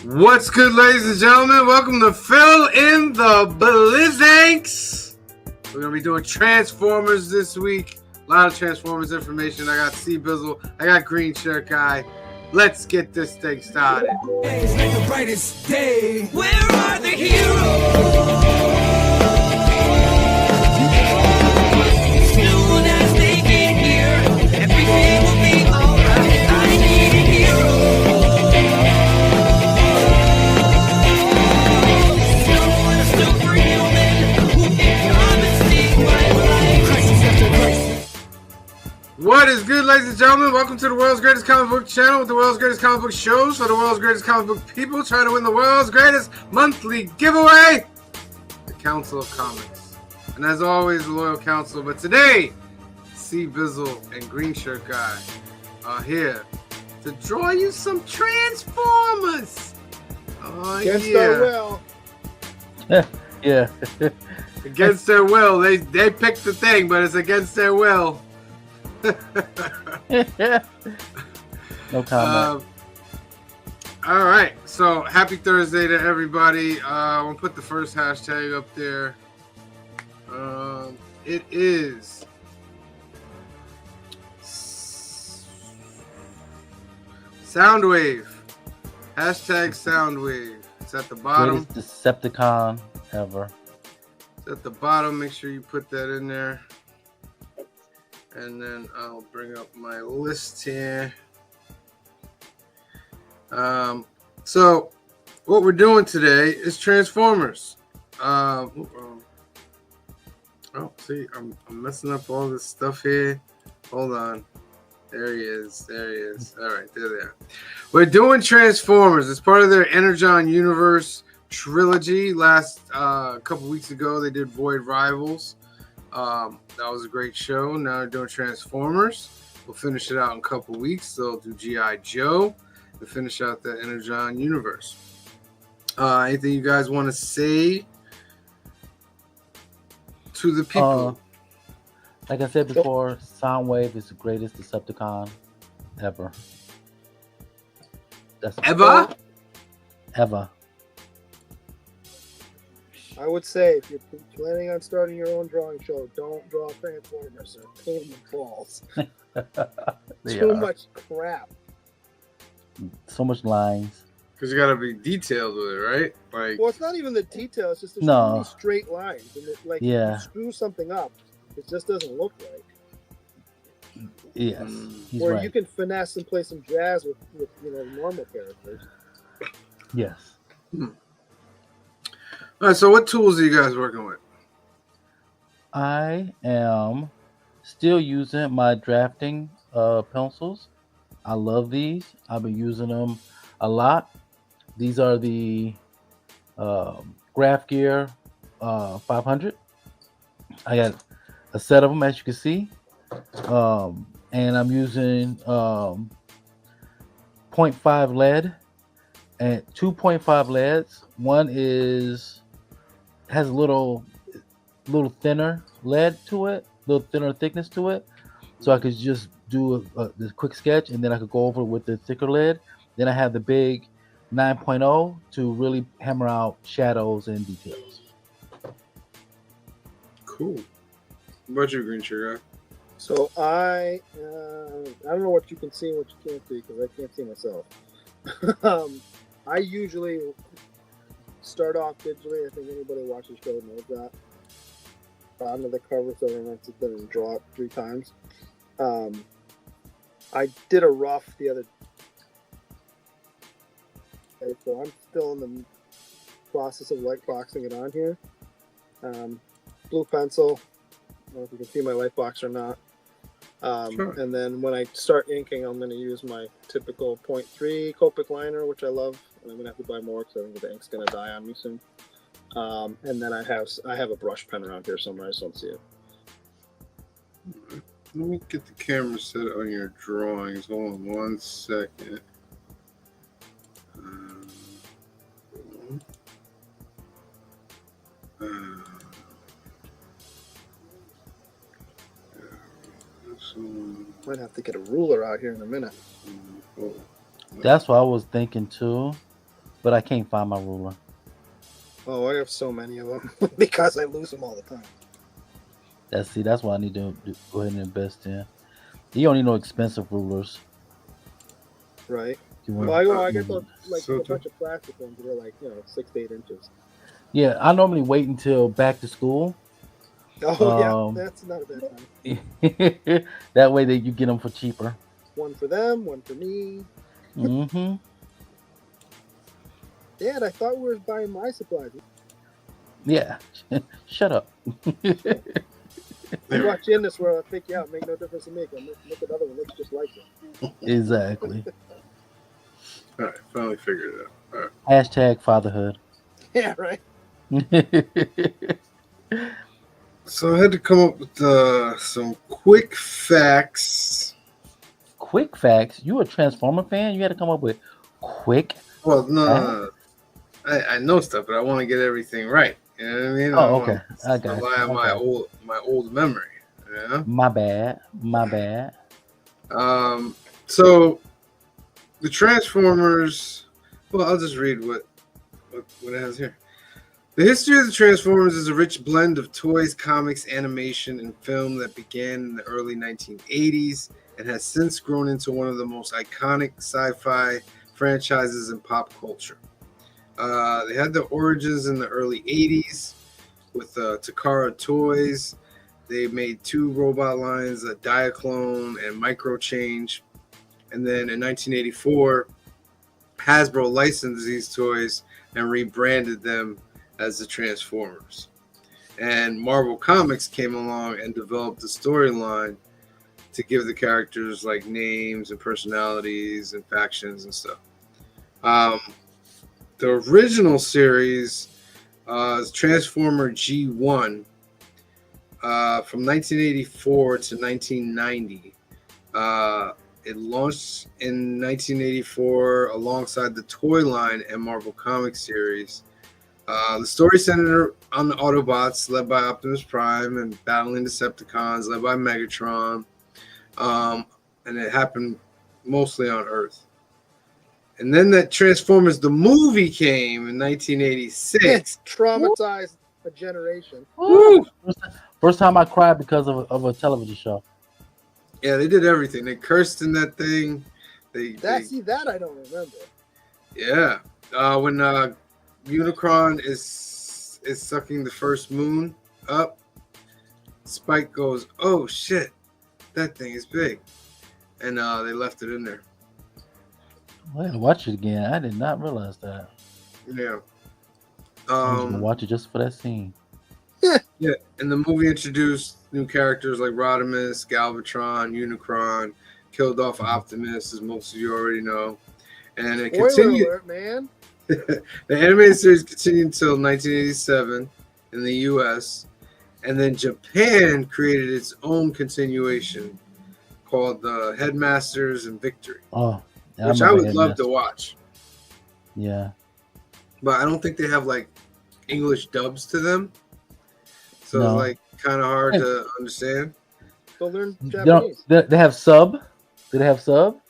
What's good, ladies and gentlemen? Welcome to Fill in the BLANKS. We're going to be doing Transformers this week. A lot of Transformers information. I got C-Bizzle. I got Green Shirt Guy. Let's get this thing started. It's like the brightest day. Where are the heroes? Soon as they get here, everything will be alright. I need a hero. Someone superhuman who can come and save my life. Crisis after crisis. What is good, ladies and gentlemen? Welcome to the world's greatest comic book channel with the world's greatest comic book shows for the world's greatest comic book people trying to win the world's greatest monthly giveaway, the Council of Comics. And as always, the loyal council. But today, C-Bizzle and Green Shirt Guy are here to draw you some Transformers. Oh, Against their will. Yeah. Against their will. They picked the thing, but it's against their will. No comment. All right, so happy Thursday to everybody. I'll put the first hashtag up there. It is Soundwave. Hashtag Soundwave. It's at the bottom. Greatest Decepticon ever. It's at the bottom. Make sure you put that in there. And then I'll bring up my list here. So what we're doing today is Transformers. See, I'm messing up all this stuff here. Hold on. There he is. All right, there they are. We're doing Transformers. It's part of their Energon Universe trilogy. Last couple weeks ago, they did Void Rivals. That was a great show. Now they're doing Transformers. We'll finish it out in a couple weeks. They'll do G.I. Joe to finish out the Energon Universe. Anything you guys want to say to the people? Like I said before, Soundwave is the greatest Decepticon ever. Ever? Ever. I would say if you're planning on starting your own drawing show, don't draw Transformers. They're a pain in the balls. Too much crap. So much lines. Because you got to be detailed with it, right? Like, Well, it's not even the detail. It's just there's No. too many straight lines. And it, like, Yeah. if you screw something up, it just doesn't look right. Yes. He's Or right. you can finesse and play some jazz with normal characters. Yes. all right, so what tools are you guys working with? I am still using my drafting pencils. I love these. I've been using them a lot. These are the Graph Gear 500. I got a set of them, as you can see. And I'm using 0.5 lead and 2.5 leads. One has a little thinner lead to it, little thinner thickness to it, so I could just do this quick sketch, and then I could go over with the thicker lead. Then I have the big 9.0 to really hammer out shadows and details. Cool. What about you, Green Shirt Guy? So I don't know what you can see and what you can't see because I can't see myself. I usually start off digitally. I think anybody who watches the show knows that. Onto the cover, so I don't have to sit and draw it 3 times. I did a rough the other day, so I'm still in the process of light boxing it on here. Blue pencil. I don't know if you can see my light box or not. Sure. And then when I start inking, I'm going to use my typical 0.3 Copic liner, which I love. And I'm going to have to buy more because I think the ink's going to die on me soon. And then I have a brush pen around here somewhere. I just don't see it. Let me get the camera set on your drawings. Hold on 1 second. Might have to get a ruler out here in a minute. That's what I was thinking too. but I can't find my ruler. Oh, I have so many of them because I lose them all the time. That's what I need to go ahead and invest in. You don't need no expensive rulers. Right. You Well, want- I get those like So a bunch of plastic ones that are like 6 to 8 inches. Yeah, I normally wait until back to school. Oh yeah, Um, that's not a bad time. that way that you get them for cheaper. One for them, one for me. Mm-hmm. Dad, I thought we were buying my supplies. Yeah. Shut up. I brought you in this world. I'll pick you out. Make no difference to me. Look at other one. Looks just like it. Exactly. All right, finally figured it out. All right. Hashtag fatherhood. Yeah, right. So I had to come up with some quick facts. Quick facts. You a Transformer fan? You had to come up with quick. Well, no. I know stuff, but I want to get everything right. You know what I mean? Oh, okay. I got Rely you. on Okay. my old memory. Yeah. My bad. My bad. So the Transformers. Well, I'll just read what it has here. The history of the Transformers is a rich blend of toys, comics, animation, and film that began in the early 1980s and has since grown into one of the most iconic sci-fi franchises in pop culture. They had their origins in the early 80s with Takara Toys. They made 2 robot lines, a Diaclone and Microchange. And then in 1984, Hasbro licensed these toys and rebranded them as the Transformers. And Marvel Comics came along and developed the storyline to give the characters like names and personalities and factions and stuff. The original series is Transformer G1 from 1984 to 1990. It launched in 1984 alongside the toy line and Marvel Comics series. The story centered on the Autobots led by Optimus Prime and battling Decepticons led by Megatron. And it happened mostly on Earth. And then that Transformers the movie came in 1986. It's traumatized a generation. Woo! First time I cried because of a television show. Yeah, they did everything. They cursed in that thing. See that I don't remember. Yeah. When Unicron is sucking the first moon up, Spike goes, "Oh shit, that thing is big," and they left it in there. I had to watch it again. I did not realize that. Yeah. I was gonna watch it just for that scene. Yeah, and the movie introduced new characters like Rodimus, Galvatron, Unicron, killed off Optimus, as most of you already know, and it Spoiler continued. alert, man. The animated series continued until 1987 in the U.S., and then Japan created its own continuation called the Headmasters and Victory, Oh, yeah, which I remember would love Headmaster. to watch, Yeah. but I don't think they have like English dubs to them, so No. it's like kind of hard to understand. Go learn They, don't, Japanese. they have sub. Do they have sub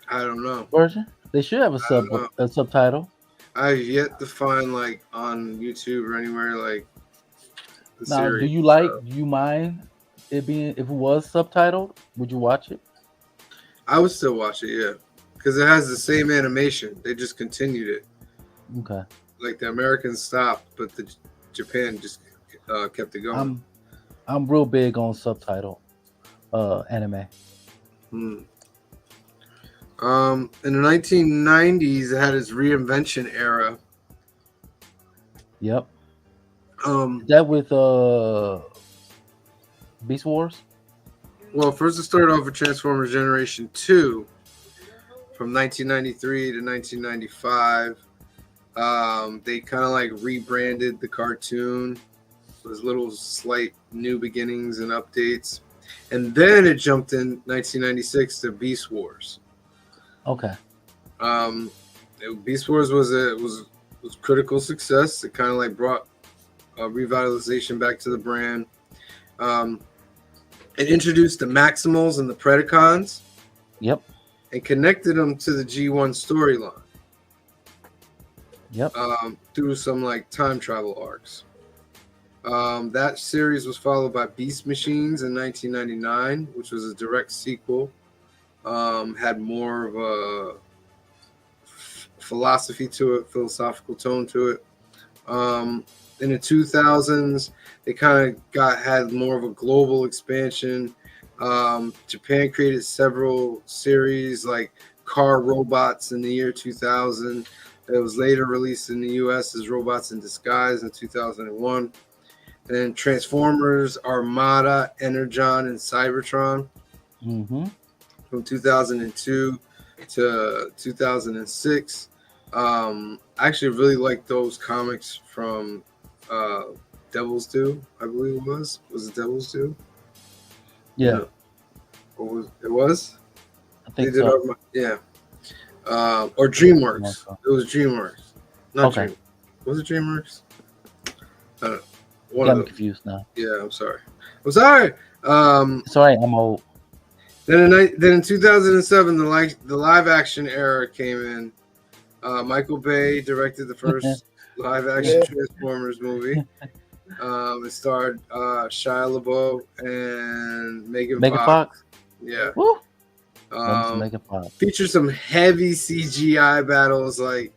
I don't know. version? They should have a I don't know. subtitle. I've yet to find like on YouTube or anywhere like the Now, series. do you mind it being if it was subtitled? Would you watch it? I would still watch it, yeah, because it has the same animation. They just continued it. Okay. Like the Americans stopped, but the Japan just kept it going. I'm real big on subtitle anime. In the 1990s, it had its reinvention era. Yep. Well, That with Beast Wars? first it started off with Transformers Generation 2 from 1993 to 1995. They kind of like rebranded the cartoon. With little slight new beginnings and updates. And then it jumped in 1996 to Beast Wars. Okay. Beast Wars was critical success. It kind of like brought revitalization back to the brand. It introduced the Maximals and the Predacons. Yep. And connected them to the G1 storyline. Yep. through some like time travel arcs. That series was followed by Beast Machines in 1999, which was a direct sequel. Had more of a philosophy to it, philosophical tone to it. In the 2000s, they kind of had more of a global expansion. Japan created several series like Car Robots in the year 2000. It was later released in the U.S. as Robots in Disguise in 2001. And then Transformers, Armada, Energon, and Cybertron Mm-hmm. from 2002 to 2006. I actually really like those comics from Devil's Due, I believe it was. Was it Devil's Due? Yeah, No. Or was it was? I think They did so. yeah. Or DreamWorks. It was DreamWorks. Not Okay. Dream. Was it DreamWorks? I don't know. You One got of me them. confused now. Yeah, I'm sorry. I'm sorry. It's all right. I'm old. Then in 2007, the live action era came in. Michael Bay directed the first live action Yeah. Transformers movie. It starred Shia LaBeouf and Megan Megan Fox. Fox. Yeah. Woo. Love me some Um, Megan Fox. featured some heavy CGI battles. Like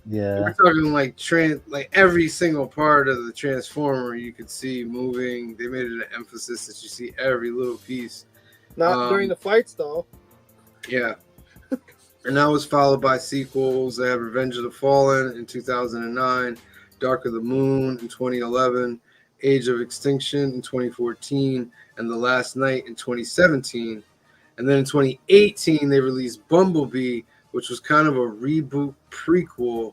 Yeah. we're talking like every single part of the Transformer you could see moving. They made it an emphasis that you see every little piece. Not during the fights though. Yeah. And that was followed by sequels. They had Revenge of the Fallen in 2009, Dark of the Moon in 2011, Age of Extinction in 2014, and The Last Night in 2017. And then in 2018, they released Bumblebee, which was kind of a reboot prequel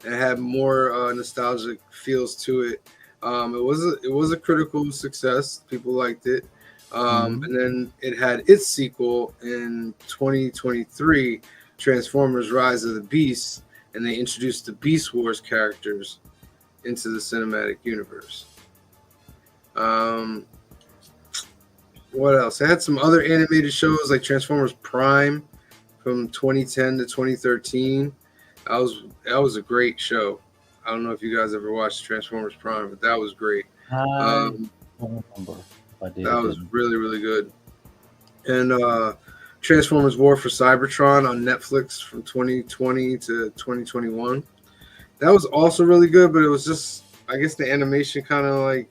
and had more nostalgic feels to it. It was a critical success. People liked it. And then it had its sequel in 2023, Transformers: Rise of the Beasts, and they introduced the Beast Wars characters into the cinematic universe. What else? I had some other animated shows like Transformers Prime from 2010 to 2013. That was a great show. I don't know if you guys ever watched Transformers Prime, but that was great. I Um, don't remember if I did. that or was didn't. really, really good. And Transformers War for Cybertron on Netflix from 2020 to 2021. That was also really good, but it was just, I guess the animation kind of like,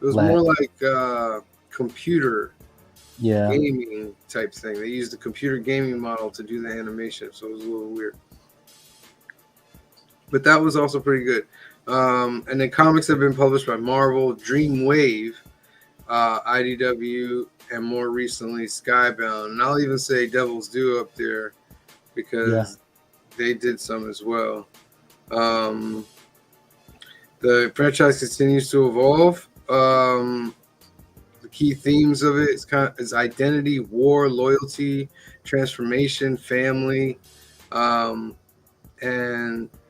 it was more like computer Yeah. gaming type thing. They used the computer gaming model to do the animation, so it was a little weird. But that was also pretty good. And then comics have been published by Marvel, Dreamwave, IDW, and more recently Skybound. And I'll even say Devil's Due up there because they did some as well. The franchise continues to evolve. The key themes of it is identity, war, loyalty, transformation, family, and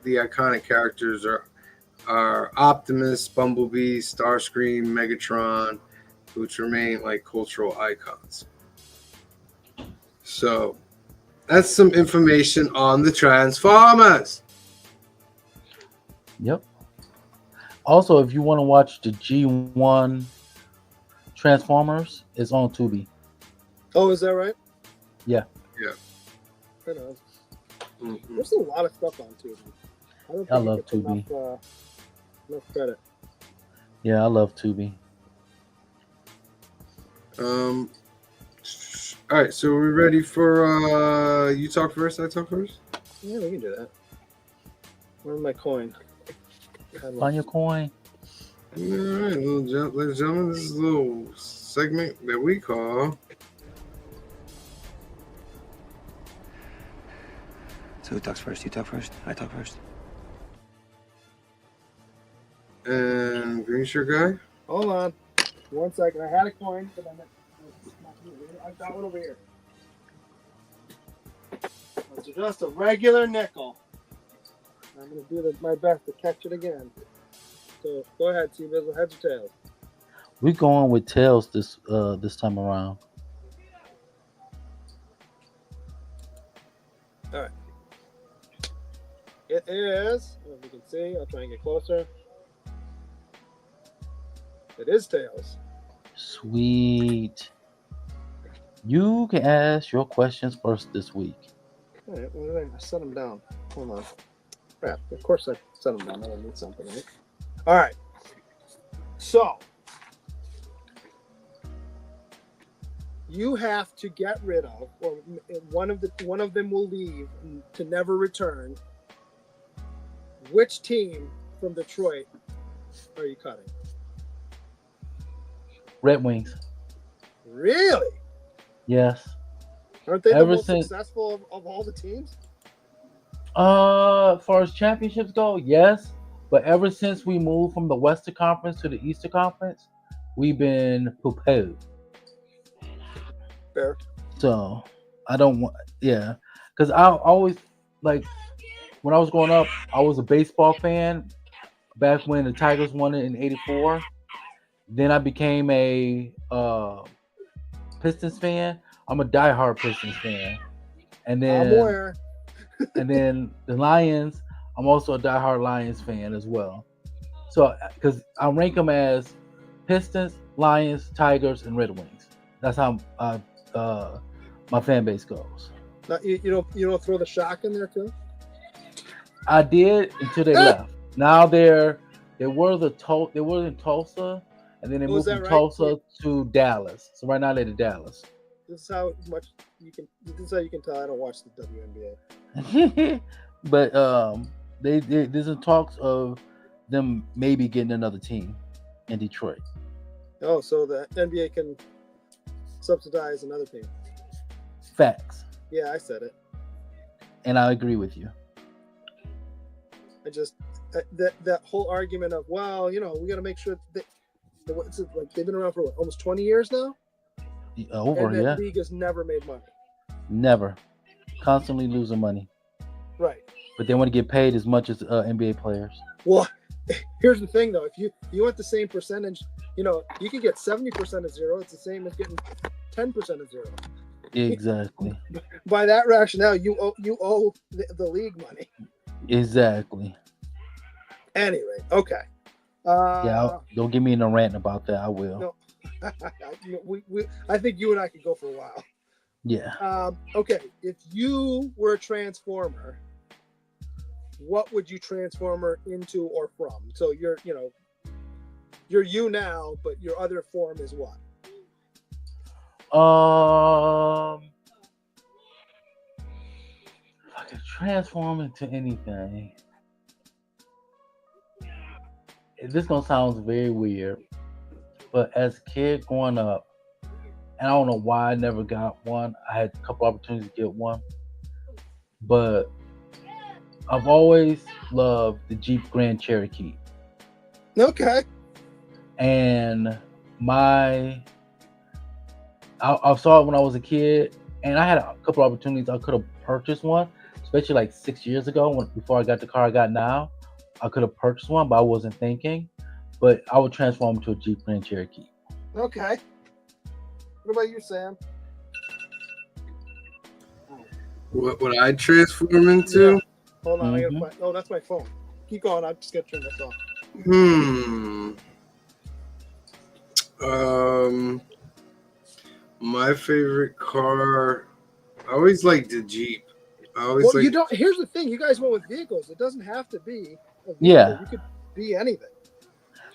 the iconic characters are Optimus, Bumblebee, Starscream, Megatron, which remain like cultural icons. So that's some information on the Transformers. Yep. Also, if you want to watch the G1 Transformers, it's on Tubi. Oh, is that right? Yeah. Yeah. I know. Mhm. There's a lot of stuff on Tubi. Don't I think love it gets Tubi. Enough credit. Yeah, I love Tubi. All right, so we're ready for you talk first, I talk first? Yeah, we can do that. Where's my coin? Find your coin. All right, ladies and gentlemen, this is a little segment that we call So who talks first? You talk first? I talk first. and Green Shirt Guy. Hold on. 1 second. I had a coin, but I've got one over here. It's just a regular nickel. I'm going to do my best to catch it again. So go ahead, C-Bizzle. Heads or tails? We're going with tails this time around. It is. If you can see, I'll try and get closer. It is tails. Sweet. You can ask your questions first this week. All right, well, I set them down. Hold on. Crap. Of course I set them down. I need something, right? All right. So you have to get rid of, or one of them will leave to never return. Which team from Detroit are you cutting? Red Wings. Really? Yes. Aren't they the Ever most since- successful of all the teams? As far as championships go, yes. But ever since we moved from the Western Conference to the Eastern Conference, we've been poo-pooed. Fair. So I don't want, yeah, because I always like when I was growing up, I was a baseball fan back when the Tigers won it in '84. Then I became a Pistons fan. I'm a diehard Pistons fan, and I'm then aware. the Lions. I'm also a diehard Lions fan as well. So because I rank them as Pistons, Lions, Tigers, and Red Wings. That's how my fan base goes. Now, you don't throw the shock in there too? I did until they left. Now they were in Tulsa, and then they Oh, moved is that from right? Tulsa to Dallas. So right now they're in Dallas. This is how much you can. This is how you can tell I don't watch the WNBA. But there's in talks of them maybe getting another team in Detroit. Oh, so the NBA can subsidize another team. Facts, Yeah, I said it. and I agree with you. I just that whole argument of, well, we got to make sure that what's it, like they've been around for what, almost 20 years now, Over and that here, league has never made money. never, constantly losing money, Right. but they want to get paid as much as NBA players. Well, here's the thing though: if you want the same percentage, you can get 70% of zero. It's the same as getting 10% of zero. Exactly. By that rationale, you owe the league money. Exactly. Anyway, okay. Don't get me in a rant about that. I will. No. I think you and I could go for a while. Yeah. Okay, if you were a transformer, what would you transform her into or from? So you're you now, but your other form is what? If I could transform into anything, this is gonna sound very weird, but as a kid growing up, and I don't know why I never got one. I had a couple opportunities to get one, but I've always loved the Jeep Grand Cherokee. Okay. And I saw it when I was a kid, and I had a couple opportunities. I could have purchased one, especially like 6 years ago before I got the car I got now. I could have purchased one, but I wasn't thinking. But I would transform to a Jeep Grand Cherokee. Okay. What about you, Sam? What would I transform into? Yeah. Hold on, I Mhm. gotta find. Oh, that's my phone. Keep going. I'm just gonna turn this off. My favorite car. I always liked the Jeep. Well, you don't. Here's the thing: you guys went with vehicles. It doesn't have to be a vehicle. Yeah. You could be anything.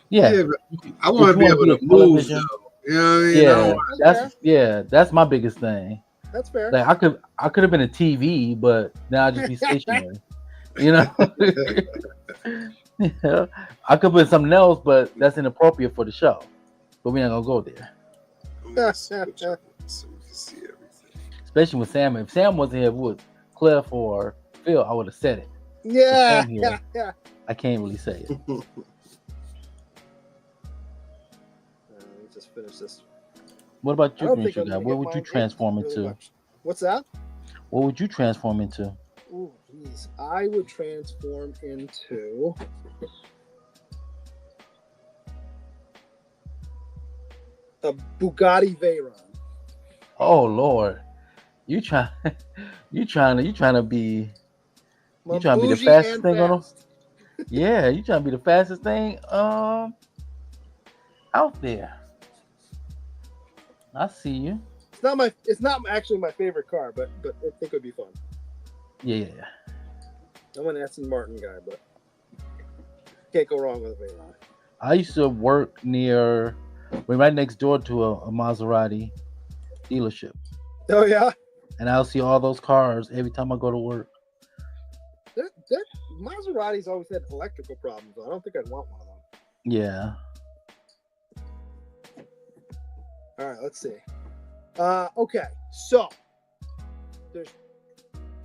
Yeah, Yeah, but I want to be able to move though. You know what I mean? I don't want- that's my biggest thing. That's fair. Like I could have been a TV, but now I just be stationary. You know, yeah. I could put something else, but that's inappropriate for the show. But we're not gonna go there, I'm gonna switch up so we can see everything. especially with Sam. If Sam wasn't here with Cliff or Phil, I would have said it. Yeah, Sam here. yeah, yeah. I can't really say it. Let me just finish this. What about I you, don't Green think I'm Sugar? gonna What get would you mine transform really into? much. What's that? What would you transform into? Oh, geez. I would transform into a Bugatti Veyron. Oh Lord, you trying to be I'm You trying to be the bougie fastest and thing on them? fast. Yeah, you trying to be the fastest thing out there. I see you. It's not actually my favorite car, but I think it would be fun. Yeah. I'm an Aston Martin guy, but can't go wrong with a Veyron. I used to work right next door to a Maserati dealership, Oh yeah, and I'll see all those cars every time I go to work. that Maserati's always had electrical problems. I don't think I'd want one of them. Yeah. All right, let's see. Okay, so there's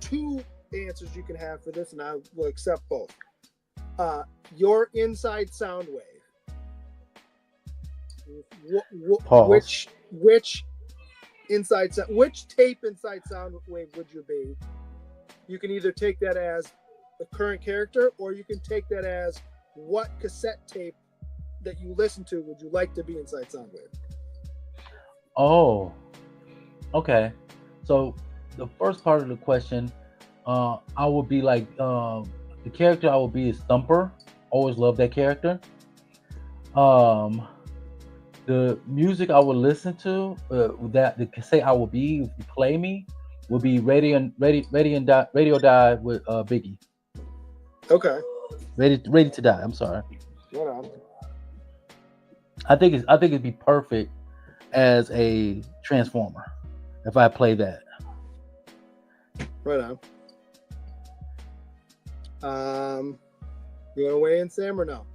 two answers you can have for this, and I will accept both. Your inside sound wave. Pause. Which tape inside sound wave would you be? You can either take that as the current character, or you can take that as what cassette tape that you listen to would you like to be inside Soundwave? Oh, okay. So the first part of the question, I would be like the character I would be is Thumper. Always loved that character. The music I would listen to, that the cassette I would be if you play me, would be Radio Die with Biggie. Okay. Ready to Die. I'm sorry. Right on. I think it'd be perfect as a Transformer if I play that. Right on. You want to weigh in, Sam, or no?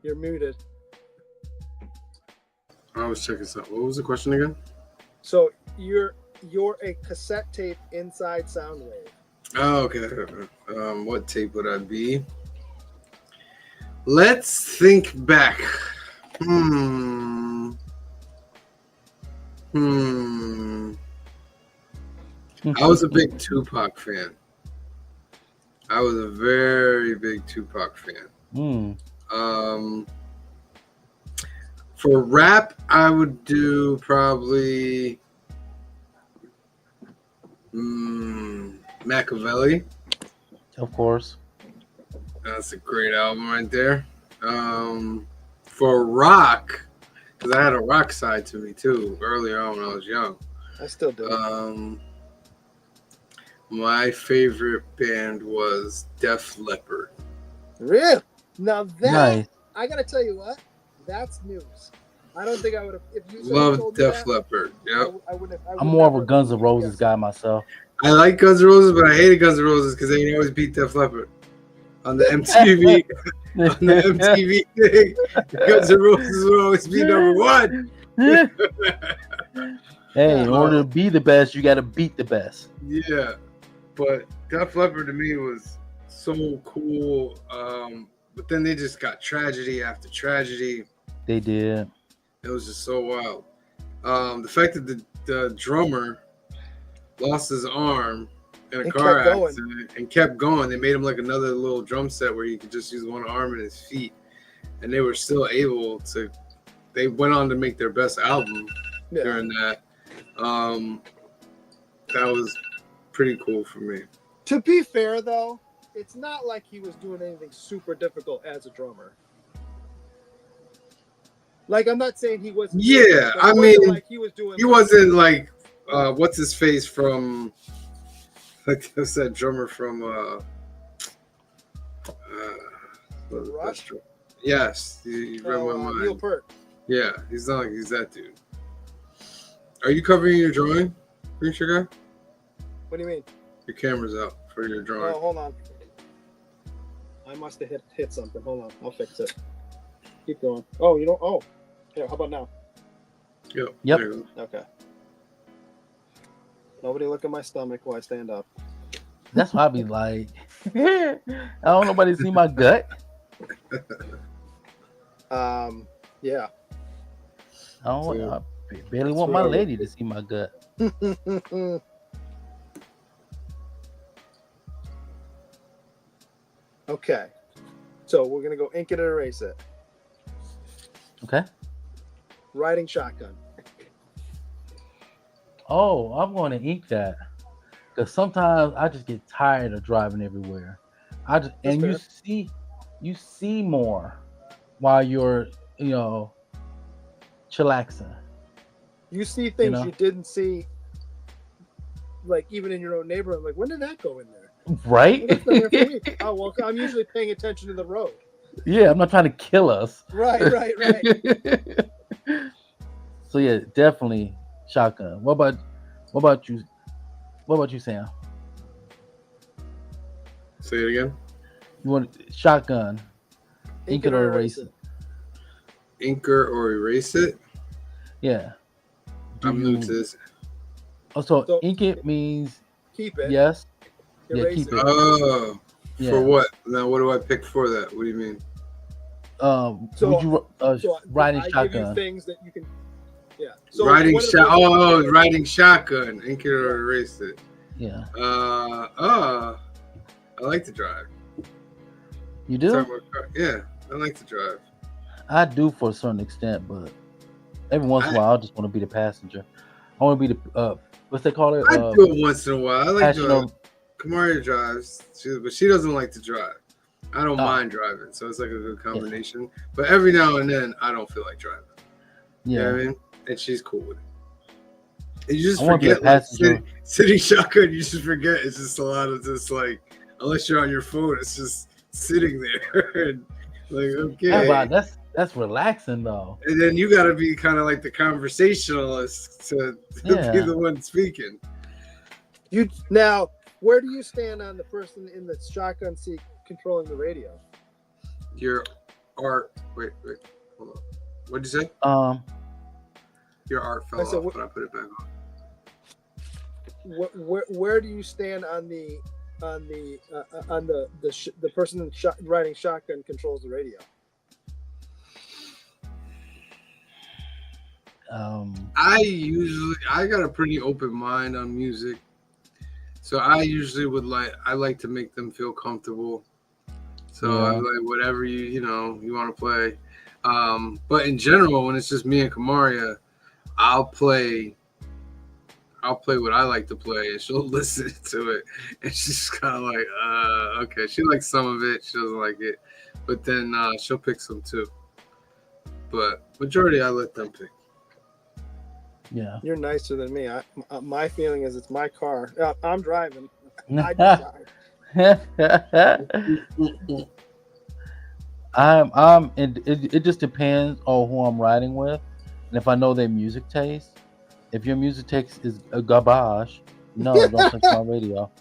You're muted. I was checking something. What was the question again? So you're a cassette tape inside Soundwave. Oh, okay. What tape would I be? Let's think back. I was a big Tupac fan. I was a very big Tupac fan. For rap, I would do probably Machiavelli. Of course. That's a great album right there. For rock, because I had a rock side to me too earlier on when I was young. I still do. My favorite band was Def Leppard. Really? Now that Nice. I gotta tell you what, that's news. I don't think I would have. If you Love Def Leppard. Yep. I wouldn't. I'm more of a Guns N' Roses guy myself. I like Guns N' Roses, but I hated Guns N' Roses because they always beat Def Leppard on the MTV. On the MTV thing, Guns N' Roses would always be number one. Hey, in order to be the best, you got to beat the best. Yeah, but Def Leppard to me was so cool. But then they just got tragedy after tragedy. They did. It was just so wild. The fact that the drummer lost his arm in a car accident and kept going. They made him like another little drum set where you could just use one arm and his feet, and they were still able to. They went on to make their best album during that. That was pretty cool for me. To be fair, though, it's not like he was doing anything super difficult as a drummer. Like, I'm not saying he wasn't. Yeah, I mean, like he was doing. He wasn't like what's his face from. Like that's that drummer from Rush? Yes, you read my mind. Neil Peart. Yeah, he's not like he's that dude. Are you covering your drawing, Green Sugar? What do you mean? Your camera's out for your drawing. Oh, hold on. I must have hit something. Hold on, I'll fix it. Keep going. Oh, you know. Oh, here. How about now? Yep. Yep. There you go. Okay. Nobody look at my stomach while I stand up. That's why I be like, I don't nobody see my gut. Yeah. I barely want my lady to see my gut. Okay. So we're gonna go ink it or erase it. Okay. Riding shotgun. Oh, I'm going to ink that Because sometimes I just get tired of driving everywhere. That's fair. You see more while you're, you know, chillaxing. You see You things know, you didn't see, like even in your own neighborhood. Like, when did that go in there? right? Well, that's been there for a week. Oh well, I'm usually paying attention to the road. Yeah, I'm not trying to kill us. Right. So yeah, definitely shotgun. What about you? What about you, Sam? Say it again. You want shotgun? Ink it or erase it? Anchor or erase it. Yeah. Do I'm new to this. Oh, so So- ink it means Keep it. yes. Yeah, Erase keep it. it. Oh, Yeah. for what? Now, what do I pick for that? What do you mean? So- Would you So riding I give you shotgun? things that you can. Yeah. So Riding one of the shot. things- Oh, riding shotgun. Ink it or erase it. Yeah. I like to drive. You do? Talking about car- Yeah, I like to drive. I do for a certain extent, but every once in a while, I just want to be the passenger. I want to be the what's they call it? I do it once in a while. I like to. Passionate. Kamaria drives, but she doesn't like to drive. I don't Oh. mind driving, so it's like a good combination. But every now and then, I don't feel like driving. You know Yeah. what I mean? And she's cool with it. And you just I wanna be a forget, like, passenger. sitting shotgun, you just forget. It's just a lot of just like, unless you're on your phone, it's just sitting there. And like, okay. Yeah, but that's relaxing though. And then you got to be kind of like the conversationalist to Yeah. be the one speaking. You now, where do you stand on the person in the shotgun seat controlling the radio? Your art. Wait, hold on. What'd you say? Your art fell I said, off when I put it back on. Where do you stand on the person in riding shotgun controls the radio? I got a pretty open mind on music, so I like to make them feel comfortable. So Yeah. I'm like, whatever you want to play. But in general, when it's just me and Kamaria, I'll play what I like to play, and she'll listen to it, and she's kind of like, okay. She likes some of it, she doesn't like it, but then she'll pick some too. But majority, I let them pick. Yeah. You're nicer than me. My feeling is it's my car. I'm driving. I decide. It just depends on who I'm riding with, and if I know their music taste. If your music taste is a garbage, no, don't touch my radio.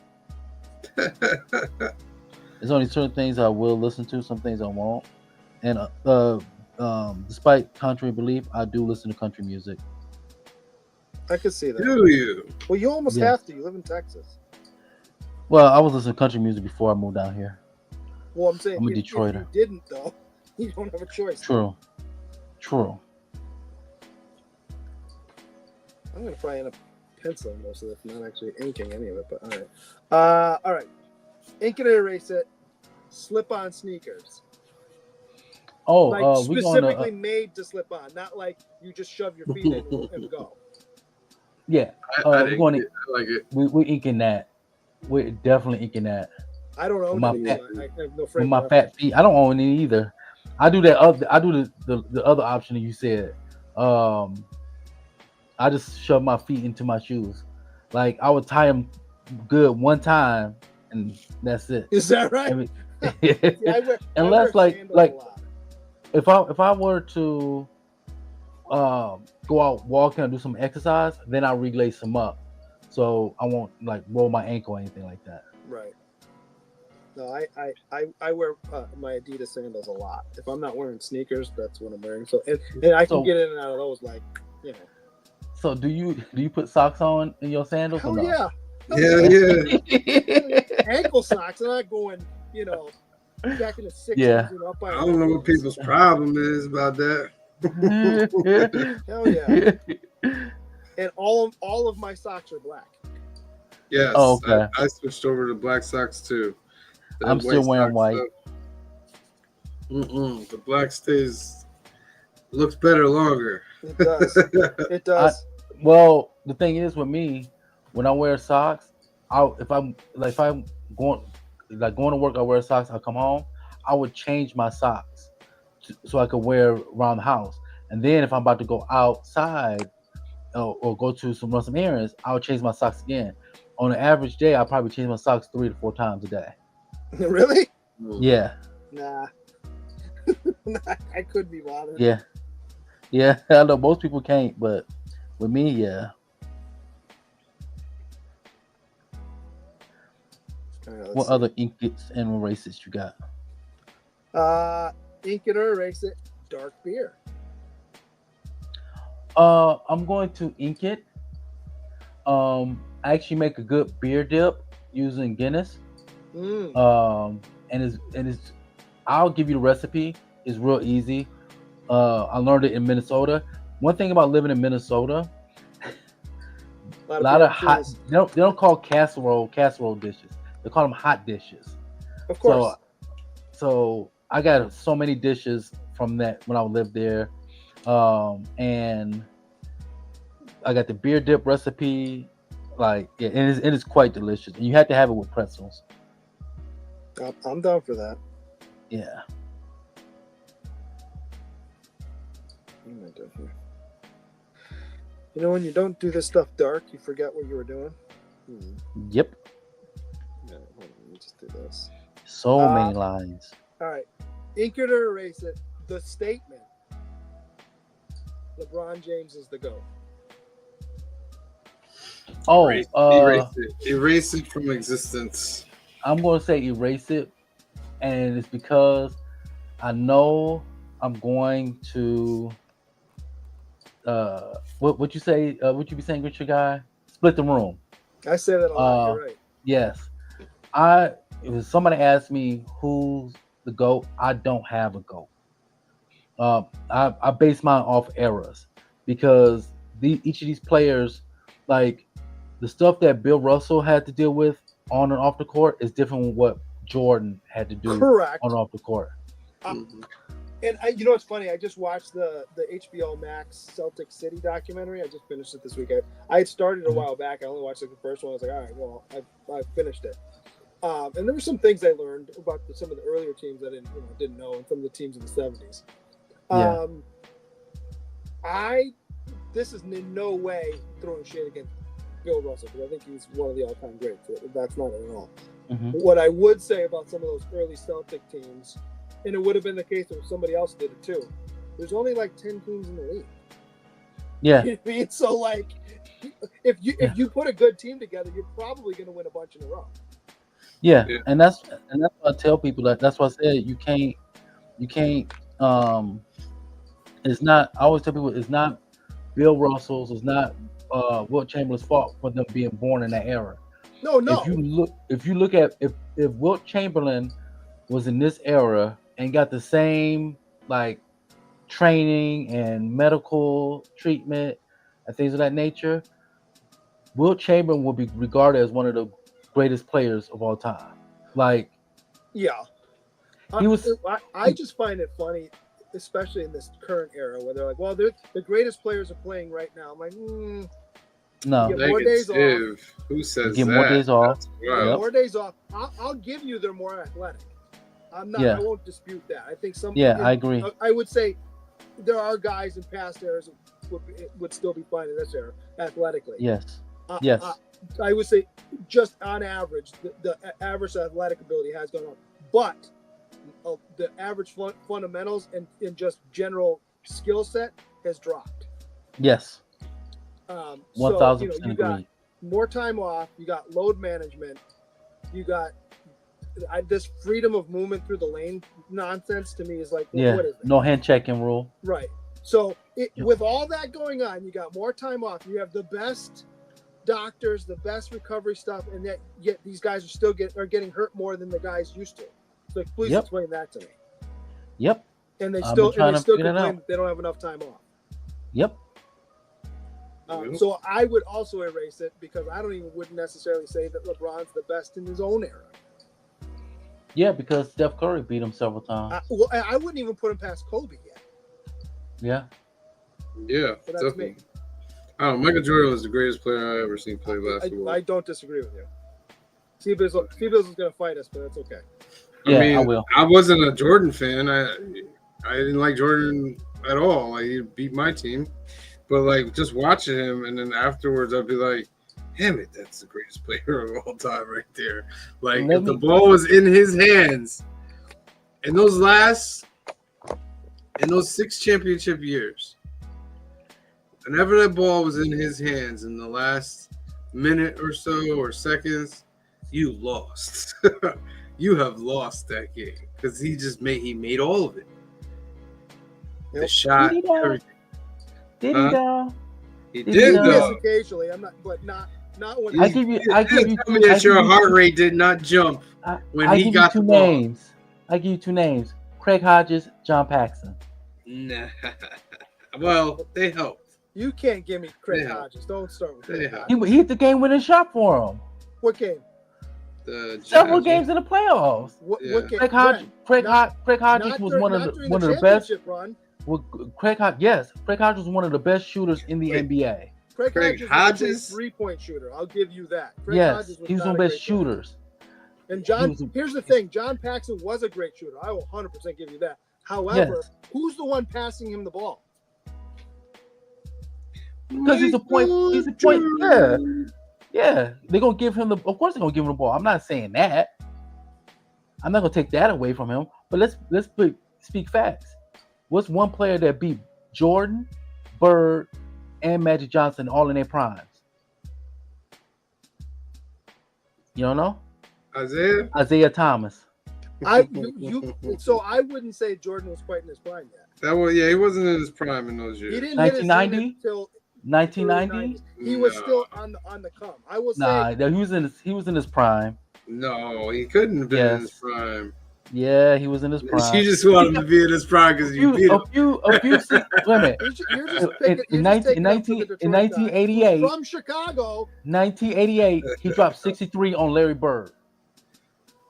There's only certain things I will listen to, some things I won't. And despite contrary belief, I do listen to country music. I could see that. Do you? Well, you almost Yeah. have to. You live in Texas. Well, I was listening to country music before I moved down here. Well, I'm saying I'm a if Detroiter. you didn't, though, you don't have a choice. True. I'm gonna probably end up penciling most of this, not actually inking any of it. But all right. Ink it or erase it. Slip-on sneakers. Oh, Like we specifically going to made to slip on, not like you just shove your feet in and go. yeah. I We're going to I like it. we're inking that. We're definitely inking that. I don't own My any. fat- So I have no With frame. my of fat feet, I don't own any either. I do that. I do the other option that you said. I just shove my feet into my shoes. Like I would tie them good one time, and that's it. Is that right? I mean, I unless wear like sandals a lot. if I were to go out walking and do some exercise, then I'll relace them up, so I won't like roll my ankle or anything like that. Right. No, I wear my Adidas sandals a lot. If I'm not wearing sneakers, that's what I'm wearing. So and I can So- get in and out of those like, you know. So do you put socks on in your sandals? Hell or no? yeah. Yeah. Ankle socks. I'm not going, you know, back in the 60s. Yeah. You know, up by I don't know what people's problem is about that. Hell yeah. And all of my socks are black. Yes. Oh, okay. I switched over to black socks too. The I'm still wearing white. The black looks better longer. It does. It does. Well, the thing is with me, when I wear socks, if I'm going going to work, I wear socks. I come home, I would change my socks so I could wear around the house. And then if I'm about to go outside or go to run some errands, I'll change my socks again. On an average day, I'll probably change my socks 3 to 4 times a day. Really? Yeah, Nah. I could be bothered. yeah, yeah. I know most people can't, but with me, yeah. All right, let's What see. other inks and erases you got? Ink it or erase it. Dark beer. I'm going to ink it. I actually make a good beer dip using Guinness. And it's I'll give you the recipe. It's real easy. I learned it in Minnesota. One thing about living in Minnesota, a lot of hot. BLANKS. They don't call casserole dishes. They call them hot dishes. Of course. So I got so many dishes from that when I lived there, and I got the beer dip recipe. Like, yeah, and it's quite delicious. And you have to have it with pretzels. I'm down for that. Yeah. What am I doing here? You know, when you don't do this stuff dark, you forget what you were doing. Yep. Yeah, hold on, let me just do this. So many lines. All right. Ink it or erase it. The statement. LeBron James is the GOAT. Oh, erase it from existence. I'm going to say erase it, and it's because I know I'm going to what you say? What you be saying, Richard Guy? Split the room. I say that a lot. You're right. Yes, if somebody asked me who's the GOAT, I don't have a GOAT. I base mine off eras because each of these players, like the stuff that Bill Russell had to deal with on and off the court, is different from what Jordan had to do Correct. on and off the court. And you know what's funny? I just watched the HBO Max Celtic City documentary. I just finished it this week. I had started a while back. I only watched like the first one. I was like, all right, well, I finished it. And there were some things I learned about some of the earlier teams I didn't know, and some of the teams in the 70s. Yeah. This is in no way throwing shade against Bill Russell, because I think he's one of the all-time greats. That's not it at all. Mm-hmm. What I would say about some of those early Celtic teams, and it would have been the case if somebody else did it too, there's only like 10 teams in the league. Yeah. You know what I mean? So like, if you put a good team together, you're probably going to win a bunch in a row. Yeah. And that's what I tell people. That's why I said you can't. It's not. I always tell people it's not Bill Russell's. It's not Wilt Chamberlain's fault for them being born in that era. No. If you look at if Wilt Chamberlain was in this era and got the same like training and medical treatment and things of that nature, Wilt Chamberlain will be regarded as one of the greatest players of all time. Like, yeah, he was. I just find it funny, especially in this current era, where they're like, "Well, the greatest players are playing right now." I'm like, no. Get more days off. Who says Get that? more days off. Yep. More days off. I'll give you they're more athletic. I'm not. Yeah. I won't dispute that. I think some. Yeah, I agree. I would say there are guys in past eras who would still be fine in this era athletically. Yes. Yes. I would say just on average, the average athletic ability has gone up, but the average fundamentals and just general skill set has dropped. Yes. 1000% agree. You got more time off. You got load management. You got this freedom of movement through the lane nonsense. To me is like, yeah, what is it? No hand checking rule. Right. So with all that going on, you got more time off. You have the best doctors, the best recovery stuff, and yet these guys are still getting hurt more than the guys used to. So please explain that to me. Yep. And they still complain that they don't have enough time off. Yep. So I would also erase it because I wouldn't necessarily say that LeBron's the best in his own era. Yeah, because Steph Curry beat him several times. I wouldn't even put him past Kobe yet. Yeah. Yeah, But that's definitely. me. Michael Jordan was the greatest player I ever seen play basketball. I don't disagree with you. C-Bizzle's gonna fight us, but that's okay. Yeah, I will. I wasn't a Jordan fan. I didn't like Jordan at all. Like, he beat my team, but like just watching him, and then afterwards I'd be like, "Damn it, that's the greatest player of all time right there." Like, if the ball was in his hands, in those 6 championship years, whenever that ball was in his hands in the last minute or so or seconds, you lost. You have lost that game because he made all of it. The Yep. shot, Did he though? everything. Did Huh? he though? He Did did he Yes, though. occasionally. I'm not, but not when. I give you Tell me that your heart rate did not jump when he got the ball. names. I give you 2 names: Craig Hodges, John Paxson. Nah. Well, they helped. You can't give me Craig Yeah. Hodges. Don't start with They Craig helped. Hodges. He hit the game-winning shot for him. What game? The Several Jazz. games in the playoffs. What Yeah. game? Craig Hodges Not was during- one not of during the best. championship run. Well, Craig Hodges was one of the best shooters in the Wait. NBA. Craig Craig Hodges was a Hodges? great 3-point shooter. I'll give you that. Craig Yes, Hodges he was not one of a the best great player. shooters. And He was here's the thing: John Paxson was a great shooter. I will 100% give you that. However, who's the one passing him the ball? Because he's a point. Yeah, yeah. They're gonna give him the. Of course, they're gonna give him the ball. I'm not saying that. I'm not gonna take that away from him. But let's speak facts. What's one player that beat Jordan, Bird, and Magic Johnson all in their primes? You don't know? Isaiah Thomas. So I wouldn't say Jordan was quite in his prime yet. He wasn't in his prime in those years. He didn't hit his 1990? zenith till 1990? he was No. still on the come. I will Nah, say he was in his prime. No, he couldn't have been in his Yes. prime. Yeah, he was in his prime. You just want him to be in his prime because you beat him. A few. Wait a minute. you're just In picking, you're just taking up for the Detroit guy. 1988, From Chicago. 1988, he dropped 63 on Larry Bird.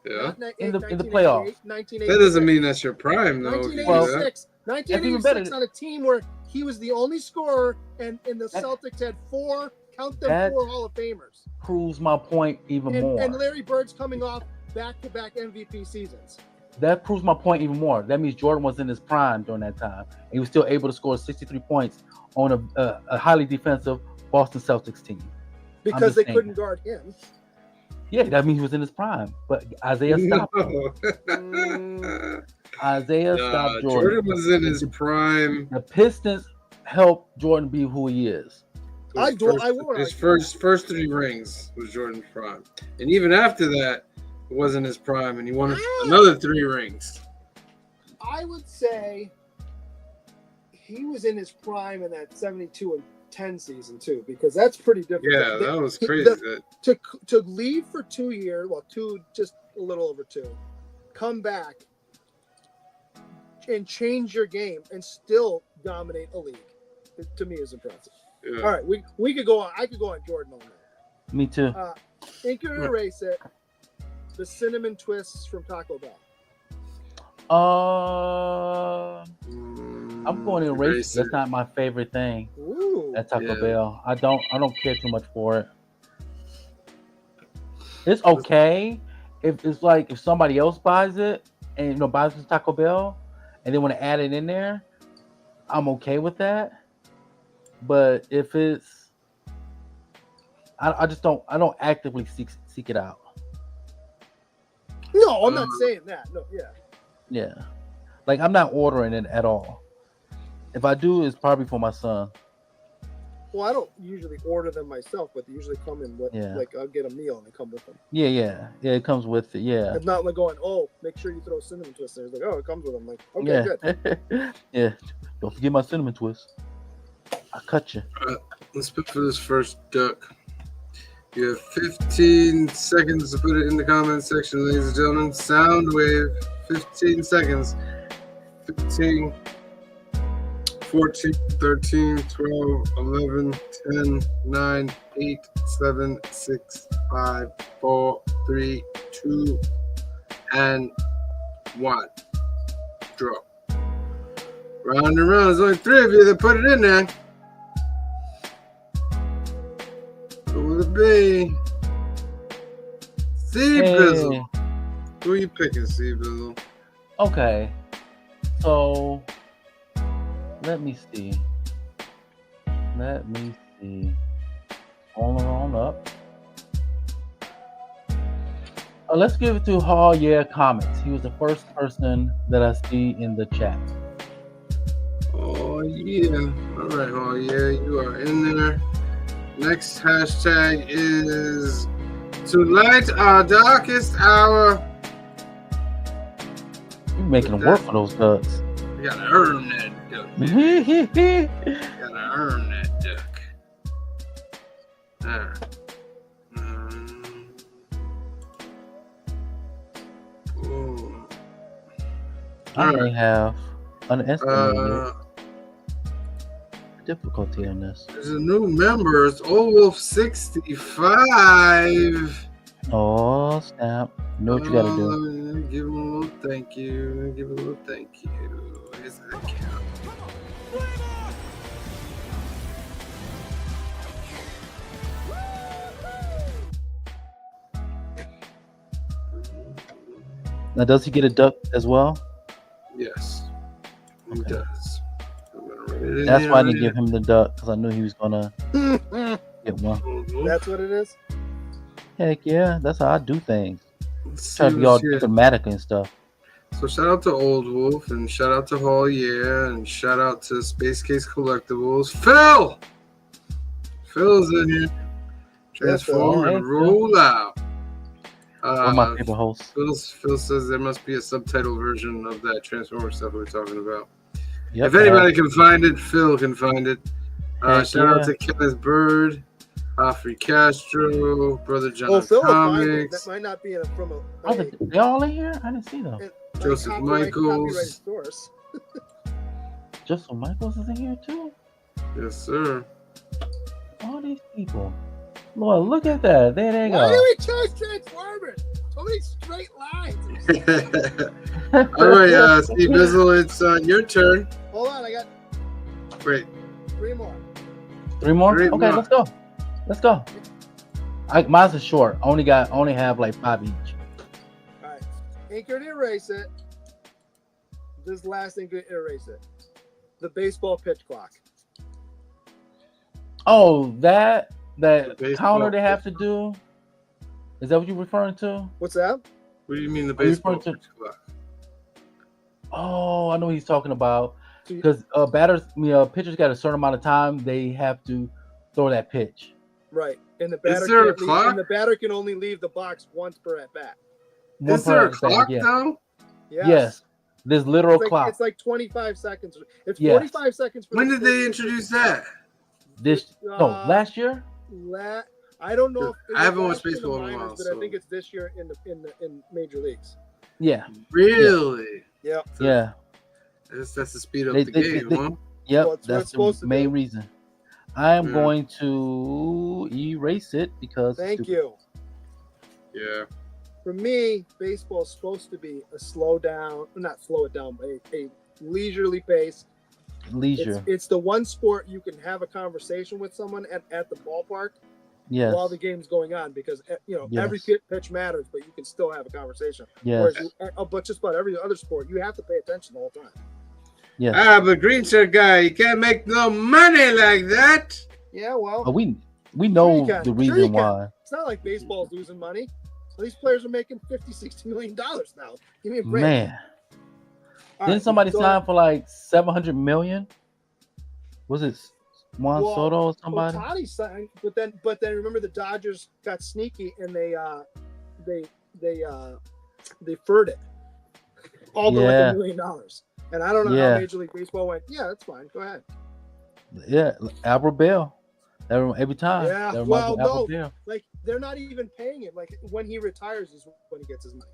Yeah. In the playoffs. 1986. That doesn't mean that's your prime, though. if you do that. 1986. That's even 1986 better. on a team where he was the only scorer, and the Celtics had 4 Hall of Famers. Proves my point even more. And Larry Bird's coming off back-to-back MVP seasons. That proves my point even more. That means Jordan was in his prime during that time. He was still able to score 63 points on a highly defensive Boston Celtics team. Because they saying. couldn't guard him. Yeah, that means he was in his prime. But Isaiah stopped him. No. Isaiah stopped Jordan. Jordan was in his prime. The Pistons helped Jordan be who he is. His first 3 rings was Jordan's prime, and even after that, it wasn't his prime, and he won another 3 rings. I would say he was in his prime in that 72 and 10 season too, because that's pretty different. Yeah, that was crazy. To leave for 2 years, just a little over 2, come back and change your game and still dominate a league, to me is impressive. Yeah. All right, we could go on. I could go on Jordan all night. Me too. Ink or erase it. The cinnamon twists from Taco Bell. I'm going to erase it. That's not my favorite thing Ooh. at Taco Bell. I don't care too much for it. It's okay if it's like if somebody else buys it and buys it Taco Bell and they want to add it in there, I'm okay with that. But if it's I don't actively seek it out. No, I'm not saying that. No, yeah. Yeah. Like I'm not ordering it at all. If I do, it's probably for my son. Well, I don't usually order them myself, but they usually come in with like I'll get a meal and they come with them. Yeah, it comes with it. Yeah. It's not like going, oh, make sure you throw cinnamon twist there. It's like, oh, it comes with them. Like, okay, good. Yeah. Don't forget my cinnamon twist. I cut you. Let's put for this first duck. You have 15 seconds to put it in the comment section, ladies and gentlemen. Sound wave. 15 seconds. 15, 14, 13, 12, 11, 10, 9, 8, 7, 6, 5, 4, 3, 2, and 1. Draw. Round and round. There's only 3 of you that put it in there. Who will it be? C-Bizzle. Hey. Who are you picking, C-Bizzle? Okay. So let me see. Hold on up. Let's give it to Hall Yeah Comics. He was the first person that I see in the chat. Oh, yeah. All right, oh, yeah, you are in there. Next hashtag is to light our darkest hour. You're making them work for those ducks. You gotta earn that duck. You gotta earn that duck. All right. Oh. I may have underestimated Uh, difficulty on this. there's a new member. It's Old Wolf 65. Oh, snap. You know what you gotta do. Give him a little thank you. Give him a little thank you. Here's the account. Now, does he get a duck as well? Yes, he Okay. does. I'm gonna write it in That's there why I right didn't give him the duck, because I knew he was gonna get one. here. That's what it is. Heck yeah, that's how I do things. Let's Try see to be all what's here. diplomatic and stuff. So shout out to Old Wolf and shout out to Hall Yeah and shout out to Space Case Collectibles. Phil's in here. Transform Phil. and roll out. One of my favorite hosts. Phil says there must be a subtitle version of that Transformer stuff we were talking about. Yep, If anybody can find it, Phil can find it. Heck Shout out yeah. to Kenneth Bird, Humphrey Castro, Brother John Oh, Phil will find it. Comics, That might not be from a They all in here? I didn't see them. Joseph copyrighted Michaels. source. Joseph Michaels is in here too? Yes, sir. All these people. Lord, look at that. There they Why do go. we choose Transformers? So many straight lines. All right, C-Bizzle, it's your turn. Hold on, I got Wait, 3 more. 3 more? Three Okay, more. let's go. Mine's is short. Only have like 5 each. All right. Ain't gonna erase it. This last ain't gonna erase it. The baseball pitch clock. Oh, that baseball counter they have to do. Is that what you're referring to? What's that? what do you mean the Are you baseball referring to- pitch clock? Oh, I know what he's talking about. So you- Because pitchers got a certain amount of time they have to throw that pitch. Right. And the batter there a can't leave, clock? and the batter can only leave the box once per at bat. One Is there a per at-bat, clock yeah. though? Yes. There's literal It's like, clock. it's like 25 seconds. It's Yes. 45 seconds. For When the did they pitch. introduce that? Last year? I don't know. If it I haven't was watched last year in baseball the in a minors, while, but so- I think it's this year in major leagues. Yeah. Really? Yeah. Yeah. That's to speed up They- the they- game, they- huh? Yep. Well, it's what That's it's supposed the to main do. reason. I am Yeah. going to erase it because it's Thank stupid. you. Yeah. For me, baseball's supposed to be a slow down, not slow it down, but a leisurely pace. Leisure. It's the one sport you can have a conversation with someone at the ballpark Yes. while the game's going on because every Yes. pitch matters, but you can still have a conversation. Yes. But just about every other sport, you have to pay attention the whole time. Yes. But green shirt guy, you can't make no money like that. Yeah, well, But we know you can. the Sure reason you can. why. it's not like baseball's losing money. These players are making $50-60 million now. Give me a break. Man. All Didn't right, somebody so- sign for like 700 million? Was it Juan Well, Soto or somebody? Ohtani signed, but then remember the Dodgers got sneaky and they deferred it all to like Yeah. $1 million. And I don't know Yeah. how Major League Baseball went. Yeah, that's fine. Go ahead. Yeah, Albert Bell. Every time. Yeah, That reminds well, me of Albert no. Bell. Like they're not even paying it. Like when he retires is when he gets his money,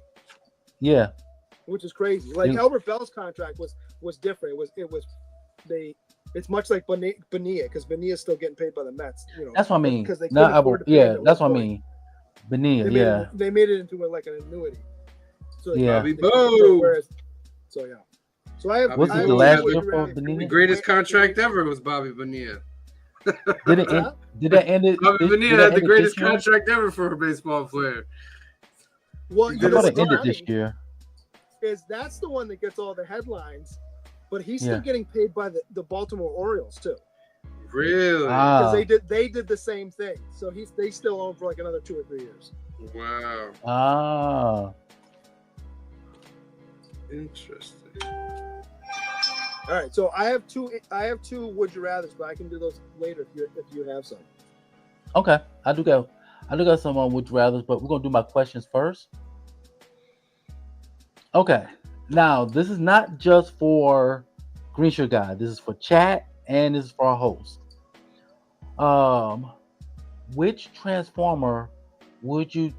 Yeah. which is crazy. Like Yeah. Albert Bell's contract was different. It's much like Bonilla because Bonilla's still getting paid by the Mets. That's what I mean. Because they Not couldn't afford Albert. to pay Yeah, him at that's one what I point. mean. Bonilla, They made yeah. they made it into like an annuity. So Yeah. Bobby they- Boo. whereas- So yeah. So I have. Was I it have the a last wait year for around- Bonilla? The greatest contract ever was Bobby Bonilla. Did it end? Did that end it? Bobby did Bonilla that had the end it greatest this year? contract ever for a baseball player. Well, He you I did know thought it it what's ended funny this year. is that's the one that gets all the headlines, but he's still Yeah. getting paid by the Baltimore Orioles too, Really? because Ah, they did the same thing. So they still own for like another 2 or 3 years. Wow. ah. Interesting. All right, so I have two would you rather's, but I can do those later if you have some. Okay, I do got some on would you rather's, but we're gonna do my questions first. Okay, now this is not just for Green Shirt Guy. This is for chat and this is for our host. Which Transformer would you